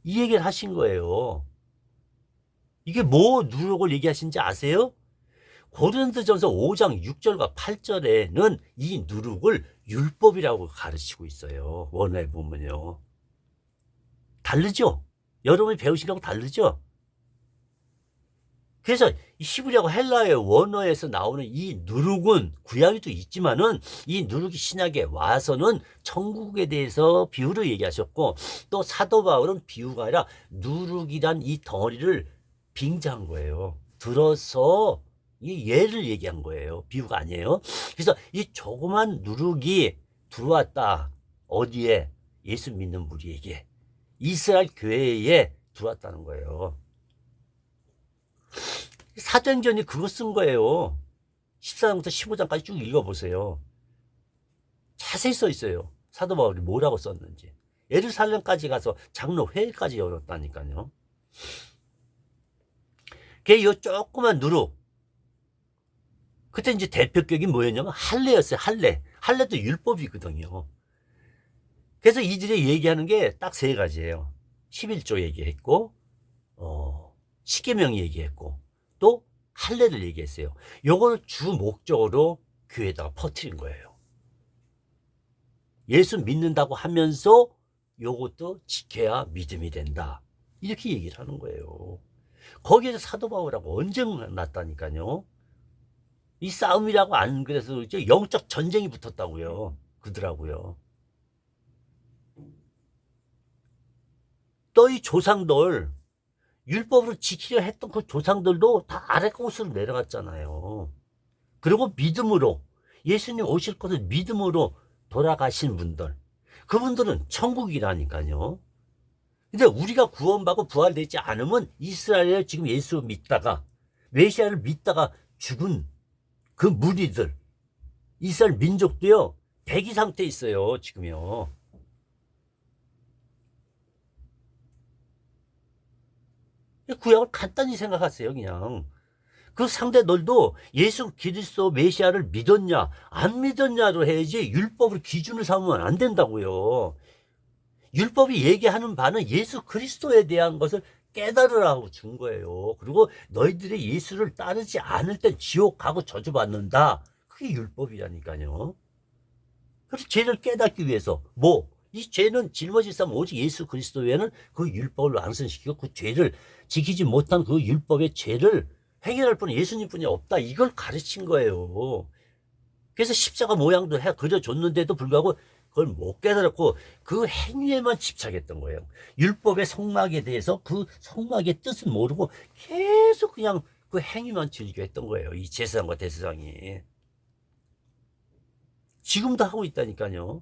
이 얘기를 하신 거예요. 이게 뭐 누룩을 얘기하신지 아세요? 고린도전서 5장 6절과 8절에는 이 누룩을 율법이라고 가르치고 있어요. 원어에 보면요. 다르죠? 여러분이 배우신 거하고 다르죠? 그래서 히브리하고 헬라의 원어에서 나오는 이 누룩은 구약에도 있지만은 이 누룩이 신약에 와서는 천국에 대해서 비유로 얘기하셨고, 또 사도 바울은 비유가 아니라 누룩이란 이 덩어리를 빙자한 거예요. 들어서 이 예를 얘기한 거예요. 비유가 아니에요. 그래서 이 조그만 누룩이 들어왔다. 어디에? 예수 믿는 무리에게, 이스라엘 교회에 들어왔다는 거예요. 사도행전이 그거 쓴 거예요. 14장부터 15장까지 쭉 읽어보세요. 자세히 써 있어요. 사도 바울이 뭐라고 썼는지. 예루살렘까지 가서 장로 회의까지 열었다니까요. 그게 요 조그만 누룩. 그때 이제 대표격이 뭐였냐면 할례였어요. 할례도 율법이거든요. 그래서 이들이 얘기하는 게 딱 세 가지예요. 11조 얘기했고, 십계명 얘기했고, 또 할례를 얘기했어요. 요걸 주 목적으로 교회에다가 퍼뜨린 거예요. 예수 믿는다고 하면서 요것도 지켜야 믿음이 된다. 이렇게 얘기를 하는 거예요. 거기에서 사도 바울하고 언쟁 났다니까요. 이 싸움이라고 안 그래서 이제 영적 전쟁이 붙었다고요. 그러더라고요. 또 이 조상들, 율법으로 지키려 했던 그 조상들도 다 아랫곳으로 내려갔잖아요. 그리고 믿음으로, 예수님 오실 것을 믿음으로 돌아가신 분들, 그분들은 천국이라니까요. 근데 우리가 구원받고 부활되지 않으면 이스라엘에 지금 예수 믿다가 메시아를 믿다가 죽은 그 무리들, 이스라엘 민족도요 대기 상태에 있어요. 지금요. 구약을 간단히 생각하세요. 그냥 그 상대들도 예수 그리스도 메시아를 믿었냐 안 믿었냐로 해야지 율법을 기준을 삼으면 안 된다고요. 율법이 얘기하는 바는 예수 그리스도에 대한 것을 깨달으라고 준 거예요. 그리고 너희들이 예수를 따르지 않을 땐 지옥 가고 저주받는다. 그게 율법이라니까요. 그래서 죄를 깨닫기 위해서 이 죄는 짊어질 사람 오직 예수 그리스도 외에는 그 율법을 완성시키고 그 죄를 지키지 못한 그 율법의 죄를 해결할 분은 예수님뿐이 없다. 이걸 가르친 거예요. 그래서 십자가 모양도 그려줬는데도 불구하고 그걸 못 깨달았고 그 행위에만 집착했던 거예요. 율법의 성막에 대해서 그 성막의 뜻은 모르고 계속 그냥 그 행위만 즐겨했던 거예요. 이 제사장과 대제사장이. 지금도 하고 있다니까요.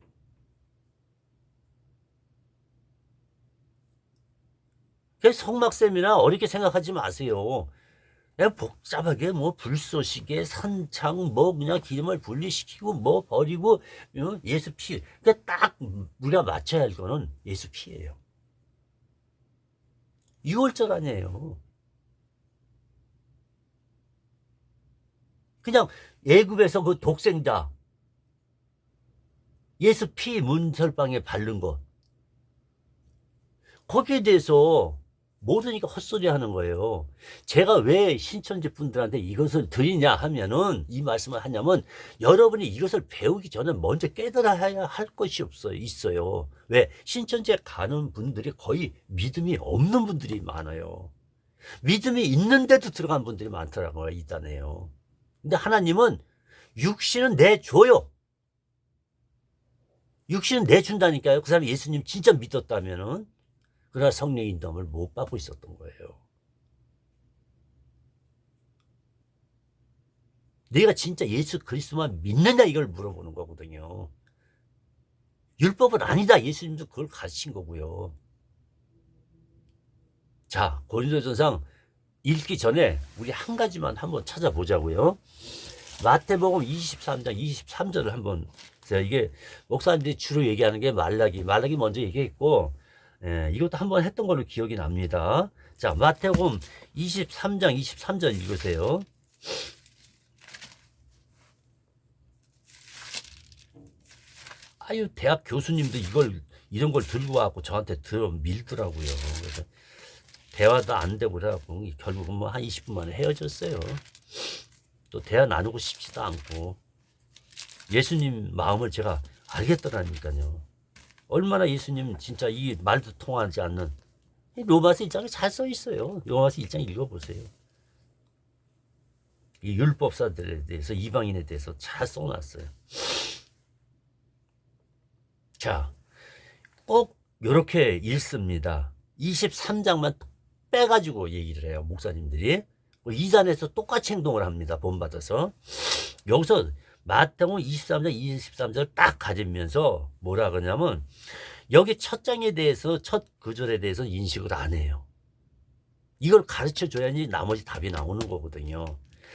그래서 성막셈이나 어렵게 생각하지 마세요. 그냥 복잡하게 불쏘시개 산창 그냥 기름을 분리시키고 버리고 예수 피. 그러니까 딱 우리가 맞춰야 할 거는 예수 피예요. 6월절 아니에요. 그냥 애굽에서 그 독생자 예수 피 문설방에 바른 것, 거기에 대해서 모르니까 헛소리 하는 거예요. 제가 왜 신천지 분들한테 이것을 드리냐 하면은, 이 말씀을 하냐면, 여러분이 이것을 배우기 전에 먼저 깨달아야 할 것이 있어요. 왜? 신천지에 가는 분들이 거의 믿음이 없는 분들이 많아요. 믿음이 있는데도 들어간 분들이 많더라고요. 있다네요. 근데 하나님은 육신은 내줘요. 육신은 내준다니까요. 그 사람이 예수님 진짜 믿었다면은. 그러나 성령의 인도함을 못 받고 있었던 거예요. 내가 진짜 예수 그리스도만 믿느냐 이걸 물어보는 거거든요. 율법은 아니다. 예수님도 그걸 가르친 거고요. 자, 고린도전상 읽기 전에 우리 한 가지만 한번 찾아보자고요. 마태복음 23장 23절을 한번, 제가 이게 목사님들이 주로 얘기하는 게 말라기 먼저 얘기했고, 이것도 한번 했던 걸로 기억이 납니다. 자, 마태복음 23장 23절 읽으세요. 아유, 대학 교수님도 이런 걸 들고 와갖고 저한테 밀더라고요. 그래서 대화도 안 되고 그래갖고 결국은 뭐 한 20분 만에 헤어졌어요. 또 대화 나누고 싶지도 않고. 예수님 마음을 제가 알겠더라니까요. 얼마나 예수님 진짜 이 말도 통하지 않는, 로마서 1장에 잘 써 있어요. 로마서 1장 읽어보세요. 이 율법사들에 대해서, 이방인에 대해서 잘 써놨어요. 자, 꼭 이렇게 읽습니다. 23장만 빼가지고 얘기를 해요. 목사님들이. 2장에서 똑같이 행동을 합니다. 본받아서. 여기서 마태복음 23장 23절 딱 가지면서 뭐라 그러냐면, 여기 첫 장에 대해서, 첫 구절에 대해서 인식을 안 해요. 이걸 가르쳐 줘야지 나머지 답이 나오는 거거든요.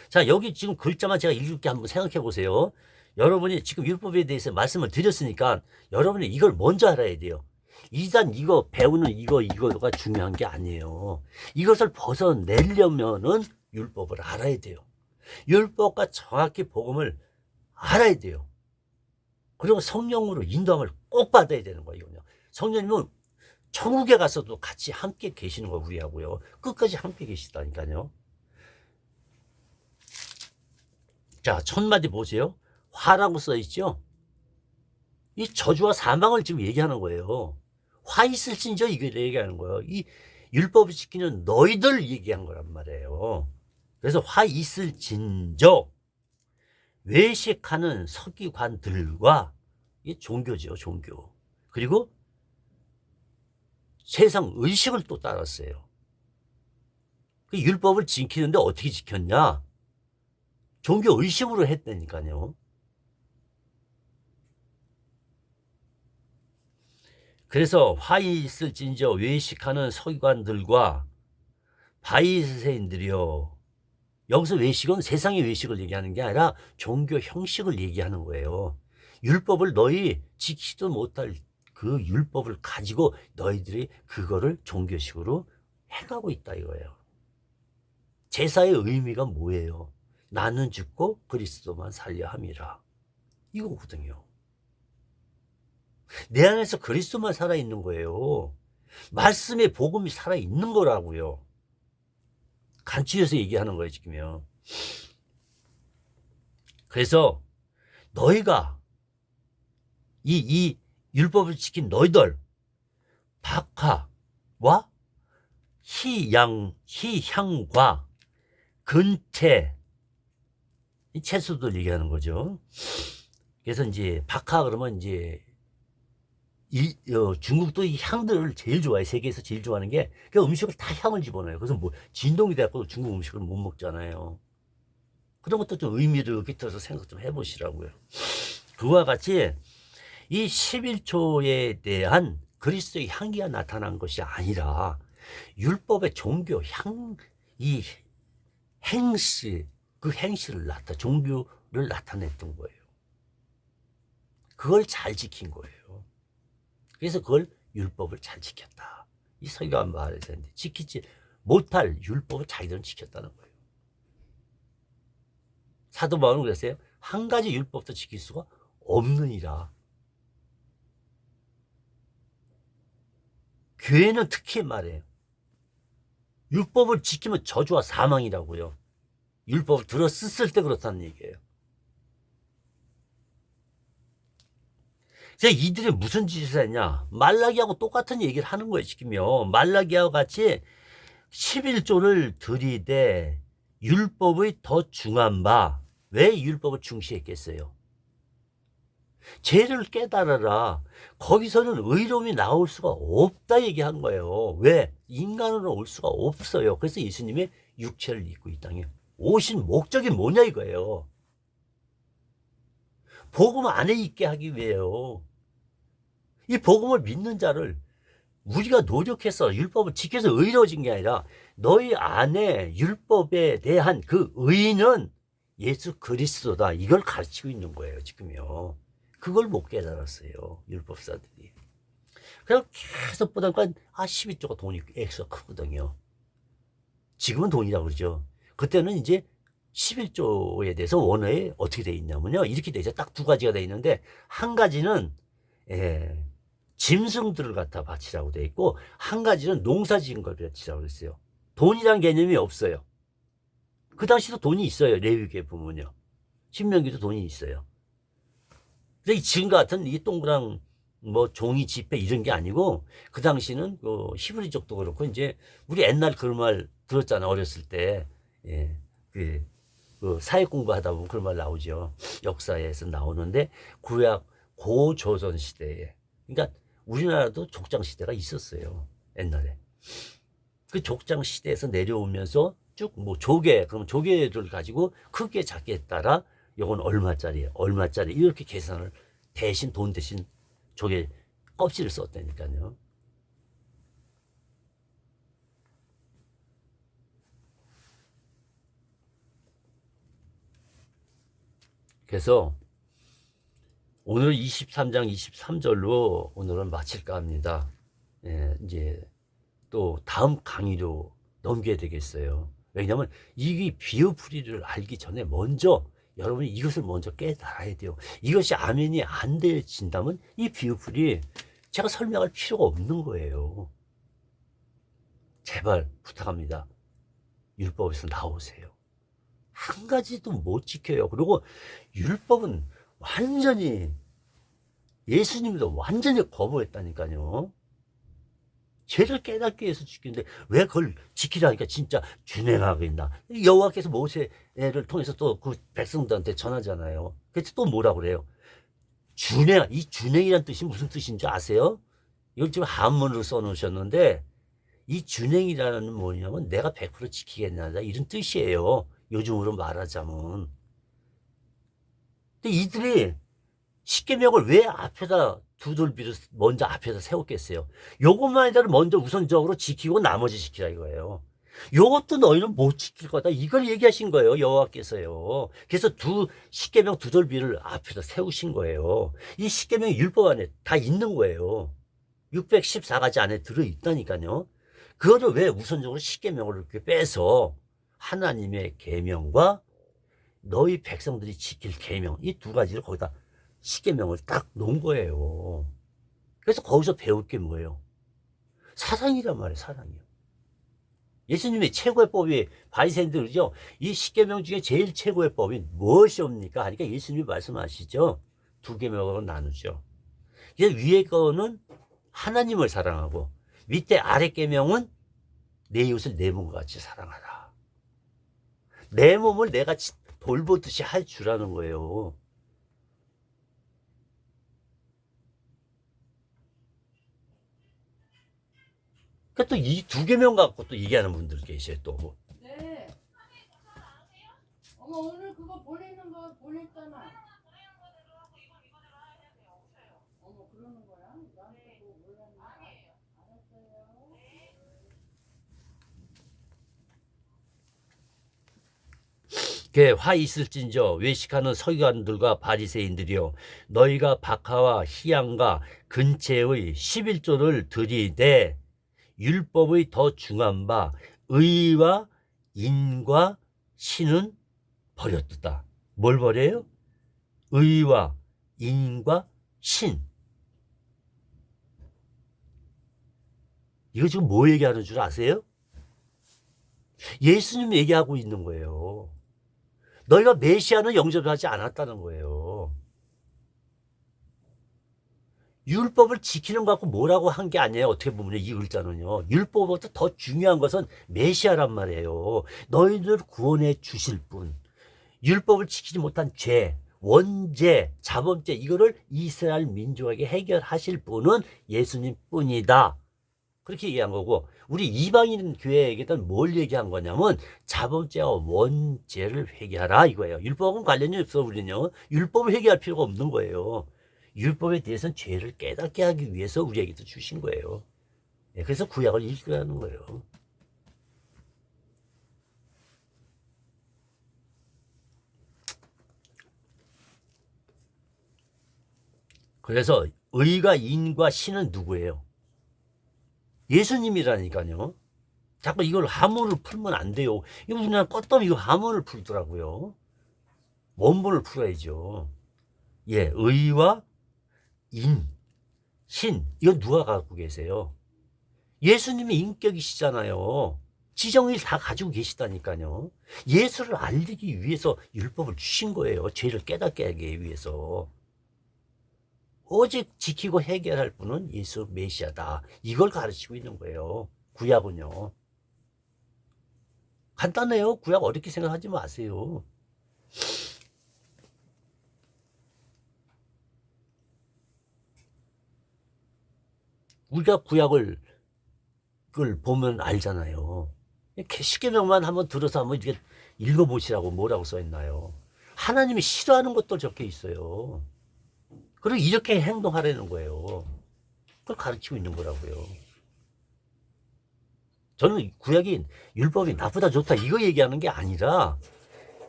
자, 여기 지금 글자만 제가 읽을게 한번 생각해 보세요. 여러분이 지금 율법에 대해서 말씀을 드렸으니까 여러분이 이걸 먼저 알아야 돼요. 이단 이거 배우는 이거가 중요한 게 아니에요. 이것을 벗어내려면은 율법을 알아야 돼요. 율법과 정확히 복음을 알아야 돼요. 그리고 성령으로 인도함을 꼭 받아야 되는 거예요. 성령님은 천국에 가서도 같이 함께 계시는 거 우리하고요. 끝까지 함께 계시다니까요. 자, 첫 마디 보세요. 화라고 써있죠. 이 저주와 사망을 지금 얘기하는 거예요. 화 있을진저 이걸 얘기하는 거예요. 이 율법을 지키는 너희들 얘기한 거란 말이에요. 그래서 화 있을진저, 외식하는 서기관들과, 이게 종교죠, 종교. 그리고 세상 의식을 또 따랐어요. 그 율법을 지키는데 어떻게 지켰냐? 종교 의식으로 했다니까요. 그래서 화 있을진저 외식하는 서기관들과 바리새인들이요. 여기서 외식은 세상의 외식을 얘기하는 게 아니라 종교 형식을 얘기하는 거예요. 율법을 너희 지키지도 못할 그 율법을 가지고 너희들이 그거를 종교식으로 해가고 있다 이거예요. 제사의 의미가 뭐예요? 나는 죽고 그리스도만 살려 함이라. 이거거든요. 내 안에서 그리스도만 살아있는 거예요. 말씀의 복음이 살아있는 거라고요. 간추려서 얘기하는 거예요, 지금요. 그래서 너희가 이 율법을 지킨 너희들, 박하와 희향과 근태, 이 채소들 얘기하는 거죠. 그래서 이제 박하 그러면 이제 중국도 이 향들을 제일 좋아해. 세계에서 제일 좋아하는 게, 그 음식을 다 향을 집어넣어요. 그래서 뭐 진동이 돼갖고 중국 음식을 못 먹잖아요. 그런 것도 좀 의미를 깃들어서 생각 좀 해보시라고요. 그와 같이 이 11조에 대한 그리스도의 향기가 나타난 것이 아니라 율법의 종교 이 행시, 그 행실을 종교를 나타냈던 거예요. 그걸 잘 지킨 거예요. 그래서 그걸 율법을 잘 지켰다. 이 서기관 바리새인들이 지키지 못할 율법을 자기들은 지켰다는 거예요. 사도 바울은 그랬어요. 한 가지 율법도 지킬 수가 없느니라. 교회는 특히 말해요. 율법을 지키면 저주와 사망이라고요. 율법을 들어 썼을 때 그렇다는 얘기예요. 그래서 이들이 무슨 짓을 했냐? 말라기하고 똑같은 얘기를 하는 거예요, 지금요. 말라기하고 같이 11조를 들이대 율법의 더 중한 바. 왜 율법을 중시했겠어요? 죄를 깨달아라. 거기서는 의로움이 나올 수가 없다 얘기한 거예요. 왜? 인간으로 올 수가 없어요. 그래서 예수님이 육체를 입고 이 땅에 오신 목적이 뭐냐 이거예요. 복음 안에 있게 하기 위해요. 이 복음을 믿는 자를 우리가 노력해서 율법을 지켜서 의로워진 게 아니라 너희 안에 율법에 대한 그 의는 예수 그리스도다. 이걸 가르치고 있는 거예요, 지금요. 그걸 못 깨달았어요, 율법사들이. 그냥 계속 보다가 12조가 돈이 액수가 크거든요. 지금은 돈이라고 그러죠. 그때는 이제 11조에 대해서 원어에 어떻게 돼 있냐면요. 이렇게 돼 있어요. 딱 두 가지가 돼 있는데 한 가지는 짐승들을 갖다 바치라고 돼 있고 한 가지는 농사 지은 걸 바치라고 했어요. 돈이란 개념이 없어요. 그 당시도 돈이 있어요. 레위기에 보면요. 신명기도 돈이 있어요. 근데 지금 같은 이 동그란 뭐 종이 지폐 이런 게 아니고 그 당시는 그 히브리족도 그렇고 이제 우리 옛날 그런 말 들었잖아 어렸을 때. 예. 그 사회 공부하다 보면 그런 말 나오죠. 역사에서 나오는데 구약 고조선 시대에 그러니까 우리나라도 족장 시대가 있었어요. 옛날에. 그 족장 시대에서 내려오면서 쭉 뭐 조개, 그럼 조개를 가지고 크게 작게 따라 요건 얼마짜리 이렇게 계산을 대신 돈 대신 조개 껍질을 썼다니까요. 그래서 오늘 23장 23절로 오늘은 마칠까 합니다. 예, 이제 또 다음 강의로 넘겨야 되겠어요. 왜냐하면 이 비유풀이를 알기 전에 먼저 여러분이 이것을 먼저 깨달아야 돼요. 이것이 아멘이 안 되진다면 이 비유풀이 제가 설명할 필요가 없는 거예요. 제발 부탁합니다. 율법에서 나오세요. 한 가지도 못 지켜요. 그리고 율법은 완전히 예수님도 완전히 거부했다니까요. 죄를 깨닫기 위해서 지키는데 왜 그걸 지키라니까 진짜 준행하겠나. 여호와께서 모세를 통해서 또 그 백성들한테 전하잖아요. 그래서 또 뭐라 그래요? 이 준행이란 뜻이 무슨 뜻인지 아세요? 이걸 지금 한문으로 써놓으셨는데 이 준행이라는 뭐냐면 내가 100% 지키겠다 이런 뜻이에요. 요즘으로 말하자면. 근데 이들이 십계명을 왜 앞에다 두들비를 먼저 앞에다 세웠겠어요? 요것만이라도 먼저 우선적으로 지키고 나머지 지키라 이거예요. 요것도 너희는 못 지킬 거다 이걸 얘기하신 거예요, 여호와께서요. 그래서 십계명 두들비를 앞에다 세우신 거예요. 이 십계명 율법 안에 다 있는 거예요. 614가지 안에 들어있다니까요. 그거를 왜 우선적으로 십계명을 이렇게 빼서 하나님의 계명과 너희 백성들이 지킬 계명 이 두 가지를 거기다 십계명을 딱 놓은 거예요. 그래서 거기서 배울 게 뭐예요? 사랑이란 말이에요. 사랑이요. 예수님의 최고의 법이 바리새인들이죠. 이 십계명 중에 제일 최고의 법이 무엇이옵니까? 하니까 예수님이 말씀하시죠. 두 계명으로 나누죠. 위에 거는 하나님을 사랑하고 밑에 아래 계명은 내 이웃을 내 몸과 같이 사랑하라. 내 몸을 내가 돌보듯이 할 주라는 거예요. 그러니까 또 이 두 계명 갖고 또 얘기하는 분들 계셔요. 또 뭐. 네. 어머 오늘 그거 보내는 거 보냈잖아. 어머 그러는 거야? 나한테 그거 몰랐네. 알았어요. 화 있을진저 외식하는 서기관들과 바리새인들이여 너희가 박하와 희양과 근체의 11조를 들이대 율법의 더 중한 바 의와 인과 신은 버렸다. 뭘 버려요? 의와 인과 신. 이거 지금 뭐 얘기하는 줄 아세요? 예수님 얘기하고 있는 거예요. 너희가 메시아는 영접하지 않았다는 거예요. 율법을 지키는 것 갖고 뭐라고 한 게 아니에요. 어떻게 보면 이 글자는요. 율법보다 더 중요한 것은 메시아란 말이에요. 너희들 구원해 주실 분. 율법을 지키지 못한 죄, 원죄, 자범죄 이거를 이스라엘 민족에게 해결하실 분은 예수님 뿐이다. 그렇게 얘기한 거고 우리 이방인 교회에게는 뭘 얘기한 거냐면 자범죄와 원죄를 회개하라 이거예요. 율법은 관련이 없어 우리는요. 율법을 회개할 필요가 없는 거예요. 율법에 대해서는 죄를 깨닫게 하기 위해서 우리에게도 주신 거예요. 그래서 구약을 읽어야 하는 거예요. 그래서 의가 인과 신은 누구예요? 예수님이라니까요. 자꾸 이걸 하문을 풀면 안 돼요. 이거 그냥 껐더니 이거 하문을 풀더라고요. 원본을 풀어야죠. 예, 의와 인, 신, 이거 누가 갖고 계세요? 예수님의 인격이시잖아요. 지정을 다 가지고 계시다니까요. 예수를 알리기 위해서 율법을 주신 거예요. 죄를 깨닫게 하기 위해서. 오직 지키고 해결할 분은 예수 메시아다. 이걸 가르치고 있는 거예요. 구약은요. 간단해요. 구약 어렵게 생각하지 마세요. 우리가 구약을 그걸 보면 알잖아요. 십계명만 한번 들어서 한번 이렇게 읽어보시라고 뭐라고 써있나요? 하나님이 싫어하는 것도 적혀 있어요. 그리고 이렇게 행동하라는 거예요. 그걸 가르치고 있는 거라고요. 저는 구약이 율법이 나쁘다 좋다 이거 얘기하는 게 아니라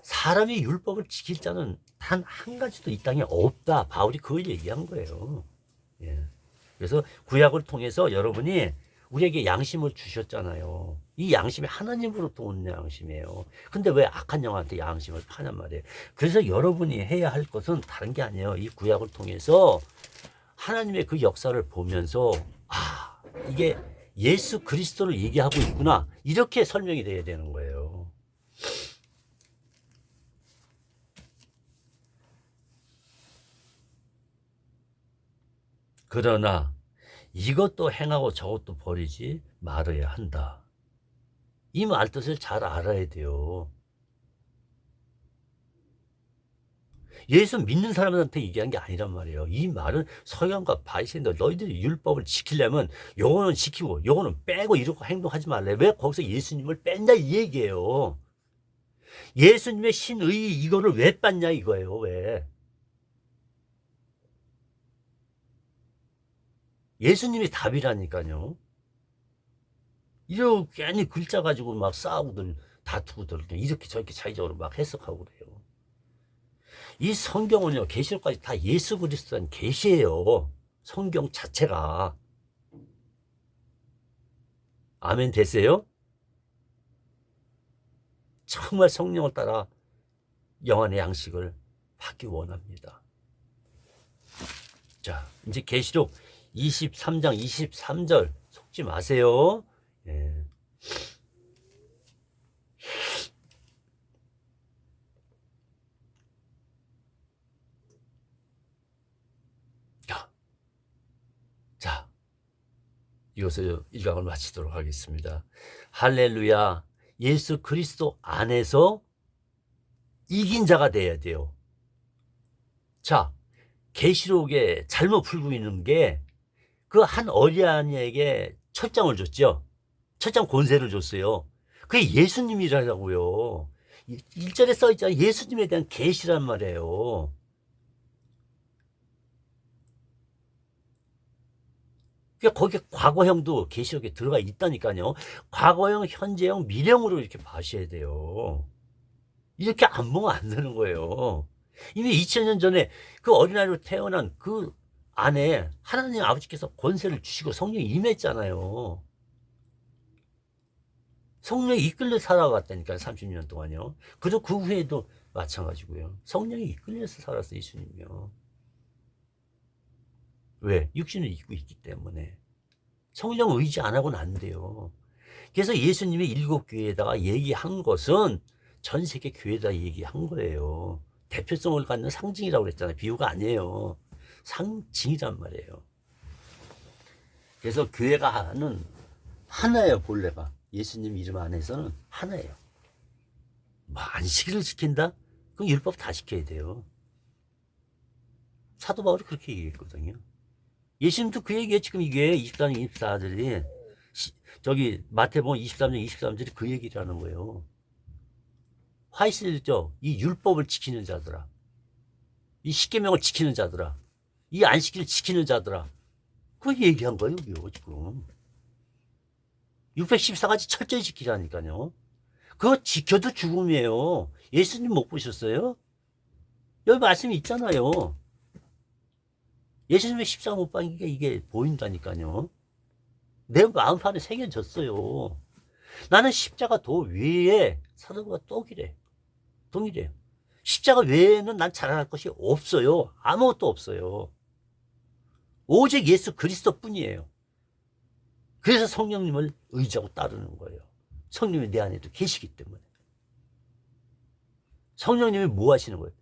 사람이 율법을 지킬 자는 단 한 가지도 이 땅에 없다. 바울이 그걸 얘기한 거예요. 예. 그래서 구약을 통해서 여러분이 우리에게 양심을 주셨잖아요. 이 양심이 하나님으로부터 온 양심이에요. 근데 왜 악한 영한테 양심을 파냔 말이에요. 그래서 여러분이 해야 할 것은 다른 게 아니에요. 이 구약을 통해서 하나님의 그 역사를 보면서 아 이게 예수 그리스도를 얘기하고 있구나 이렇게 설명이 돼야 되는 거예요. 그러나 이것도 행하고 저것도 버리지 말아야 한다. 이 말뜻을 잘 알아야 돼요. 예수 믿는 사람한테 얘기한 게 아니란 말이에요. 이 말은 서양과 바리새인들 너희들이 율법을 지키려면 요거는 지키고 요거는 빼고 이렇게 행동하지 말래. 왜 거기서 예수님을 뺀다 이 얘기예요. 예수님의 신의 이거를 왜 뺐냐 이거예요. 왜? 예수님이 답이라니까요. 이렇게 괜히 글자 가지고 막 싸우고들 다투고들 이렇게 저렇게 차이적으로 막 해석하고 그래요. 이 성경은요 계시록까지 다 예수 그리스도란 계시예요. 성경 자체가. 아멘 되세요? 정말 성령을 따라 영안의 양식을 받기 원합니다. 자 이제 계시록 23장 23절 속지 마세요. 예. 자, 이것을 일강을 마치도록 하겠습니다. 할렐루야. 예수 그리스도 안에서 이긴 자가 돼야 돼요. 자, 계시록에 잘못 풀고 있는 게 그 한 어린아이에게 첫장을 줬죠. 첫장 권세를 줬어요. 그게 예수님이라고요. 1절에 써있잖아요. 예수님에 대한 계시란 말이에요. 그러니까 거기에 과거형도 계시록에 들어가 있다니까요. 과거형, 현재형, 미래형으로 이렇게 봐셔야 돼요. 이렇게 안 보면 안 되는 거예요. 이미 2000년 전에 그 어린아이로 태어난 그 안에 하나님 아버지께서 권세를 주시고 성령이 임했잖아요. 성령이 이끌려 살아왔다니까요. 30년 동안요. 그리고 그 후에도 마찬가지고요. 성령이 이끌려서 살았어요. 예수님이요. 왜? 육신을 입고 있기 때문에. 성령 의지 안 하고는 안 돼요. 그래서 예수님이 7교회에다가 얘기한 것은 전 세계 교회에다 얘기한 거예요. 대표성을 갖는 상징이라고 그랬잖아요. 비유가 아니에요. 상징이란 말이에요. 그래서 교회가 하는 하나예요. 본래가 예수님 이름 안에서는 하나예요. 뭐 안식일을 지킨다? 그럼 율법 다 지켜야 돼요. 사도 바울이 그렇게 얘기했거든요. 예수님도 그 얘기에 지금 이게 23장 24절이 저기 마태복음 23장 23절이 그 얘기를 하는 거예요. 화이스죠. 이 율법을 지키는 자들아, 이 십계명을 지키는 자들아, 이 안식일을 지키는 자들아, 그 얘기한 거예요. 여기요 지금 614가지 철저히 지키라니까요. 그거 지켜도 죽음이에요. 예수님 못 보셨어요? 여기 말씀이 있잖아요. 예수님의 십자가 못 박힌 게 이게 보인다니까요. 내 마음판에 새겨졌어요. 나는 십자가 도 외에 사도가 똑이래. 동일해요. 십자가 외에는 난 자랑할 것이 없어요. 아무것도 없어요. 오직 예수 그리스도 뿐이에요. 그래서 성령님을 의지하고 따르는 거예요. 성령이 내 안에도 계시기 때문에. 성령님이 뭐 하시는 거예요?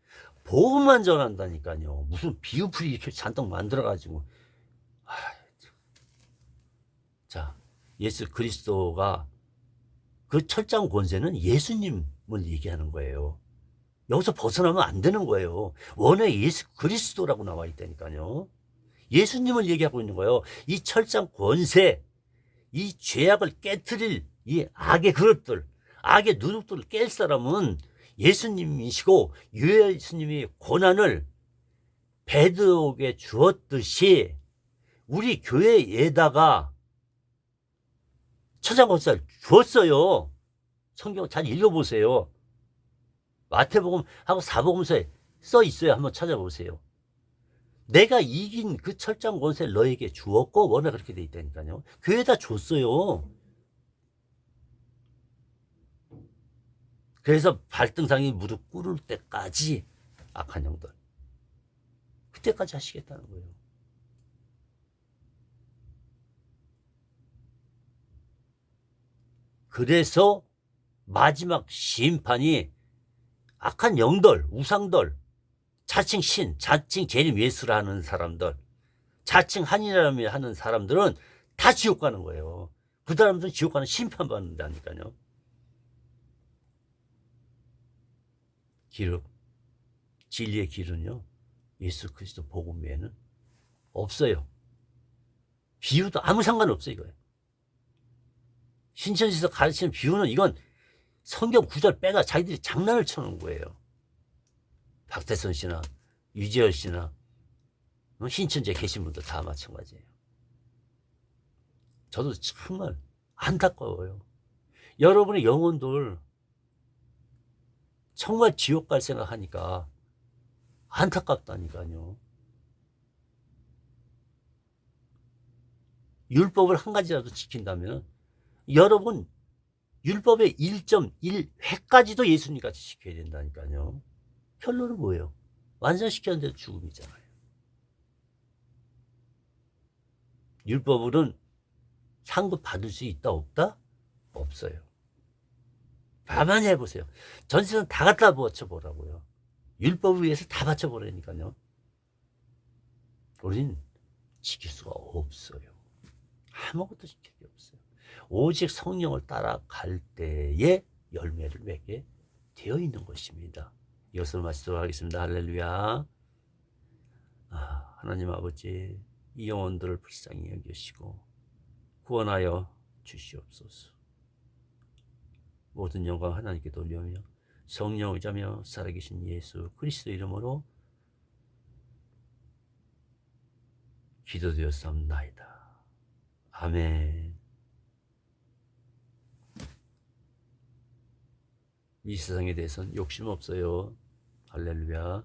복음만 전한다니까요. 무슨 비유풀이 이렇게 잔뜩 만들어가지고. 자, 예수 그리스도가 그 철장 권세는 예수님을 얘기하는 거예요. 여기서 벗어나면 안 되는 거예요. 원래 예수 그리스도라고 나와 있다니까요. 예수님을 얘기하고 있는 거예요. 이 철장 권세, 이 죄악을 깨트릴 이 악의 그릇들, 악의 누룩들을 깰 사람은 예수님이시고, 예수님이 고난을 베드로에게 주었듯이 우리 교회에다가 철장 권세를 주었어요. 성경 잘 읽어보세요. 마태복음하고 사복음서에 써 있어요. 한번 찾아보세요. 내가 이긴 그 철장 권세를 너에게 주었고, 원래 그렇게 돼 있다니까요. 교회에다 줬어요. 그래서 발등상이 무릎 꿇을 때까지 악한 영들, 그때까지 하시겠다는 거예요. 그래서 마지막 심판이 악한 영들, 우상들, 자칭 신, 자칭 재림 예수라 하는 사람들, 자칭 한이라며 하는 사람들은 다 지옥 가는 거예요. 그 사람들은 지옥 가는 심판받는다니까요. 기름, 진리의 길은요, 예수 그리스도 복음 외에는 없어요. 비유도 아무 상관없어요. 이거예요. 신천지에서 가르치는 비유는 이건 성경 구절 빼가 자기들이 장난을 쳐놓은 거예요. 박태선 씨나 유재열 씨나 신천지에 계신 분들 다 마찬가지예요. 저도 정말 안타까워요. 여러분의 영혼들 정말 지옥 갈 생각하니까 안타깝다니까요. 율법을 한 가지라도 지킨다면 여러분 율법의 1.1회까지도 예수님같이 지켜야 된다니까요. 결론은 뭐예요? 완전시켰는데도 죽음이잖아요. 율법으로는 상급 받을 수 있다 없다? 없어요. 가만히 해보세요. 전세는 다 갖다 바쳐보라고요. 율법을 위해서 다 바쳐보라니까요. 우린 지킬 수가 없어요. 아무것도 지킬 게 없어요. 오직 성령을 따라갈 때에 열매를 맺게 되어 있는 것입니다. 이것을 마치도록 하겠습니다. 할렐루야. 하나님 아버지, 이 영혼들을 불쌍히 여기시고 구원하여 주시옵소서. 모든 영광 하나님께 돌려며 성령 의자며 살아계신 예수 그리스도 이름으로 기도드렸사옵나이다. 아멘. 이 세상에 대해서는 욕심 없어요. 할렐루야.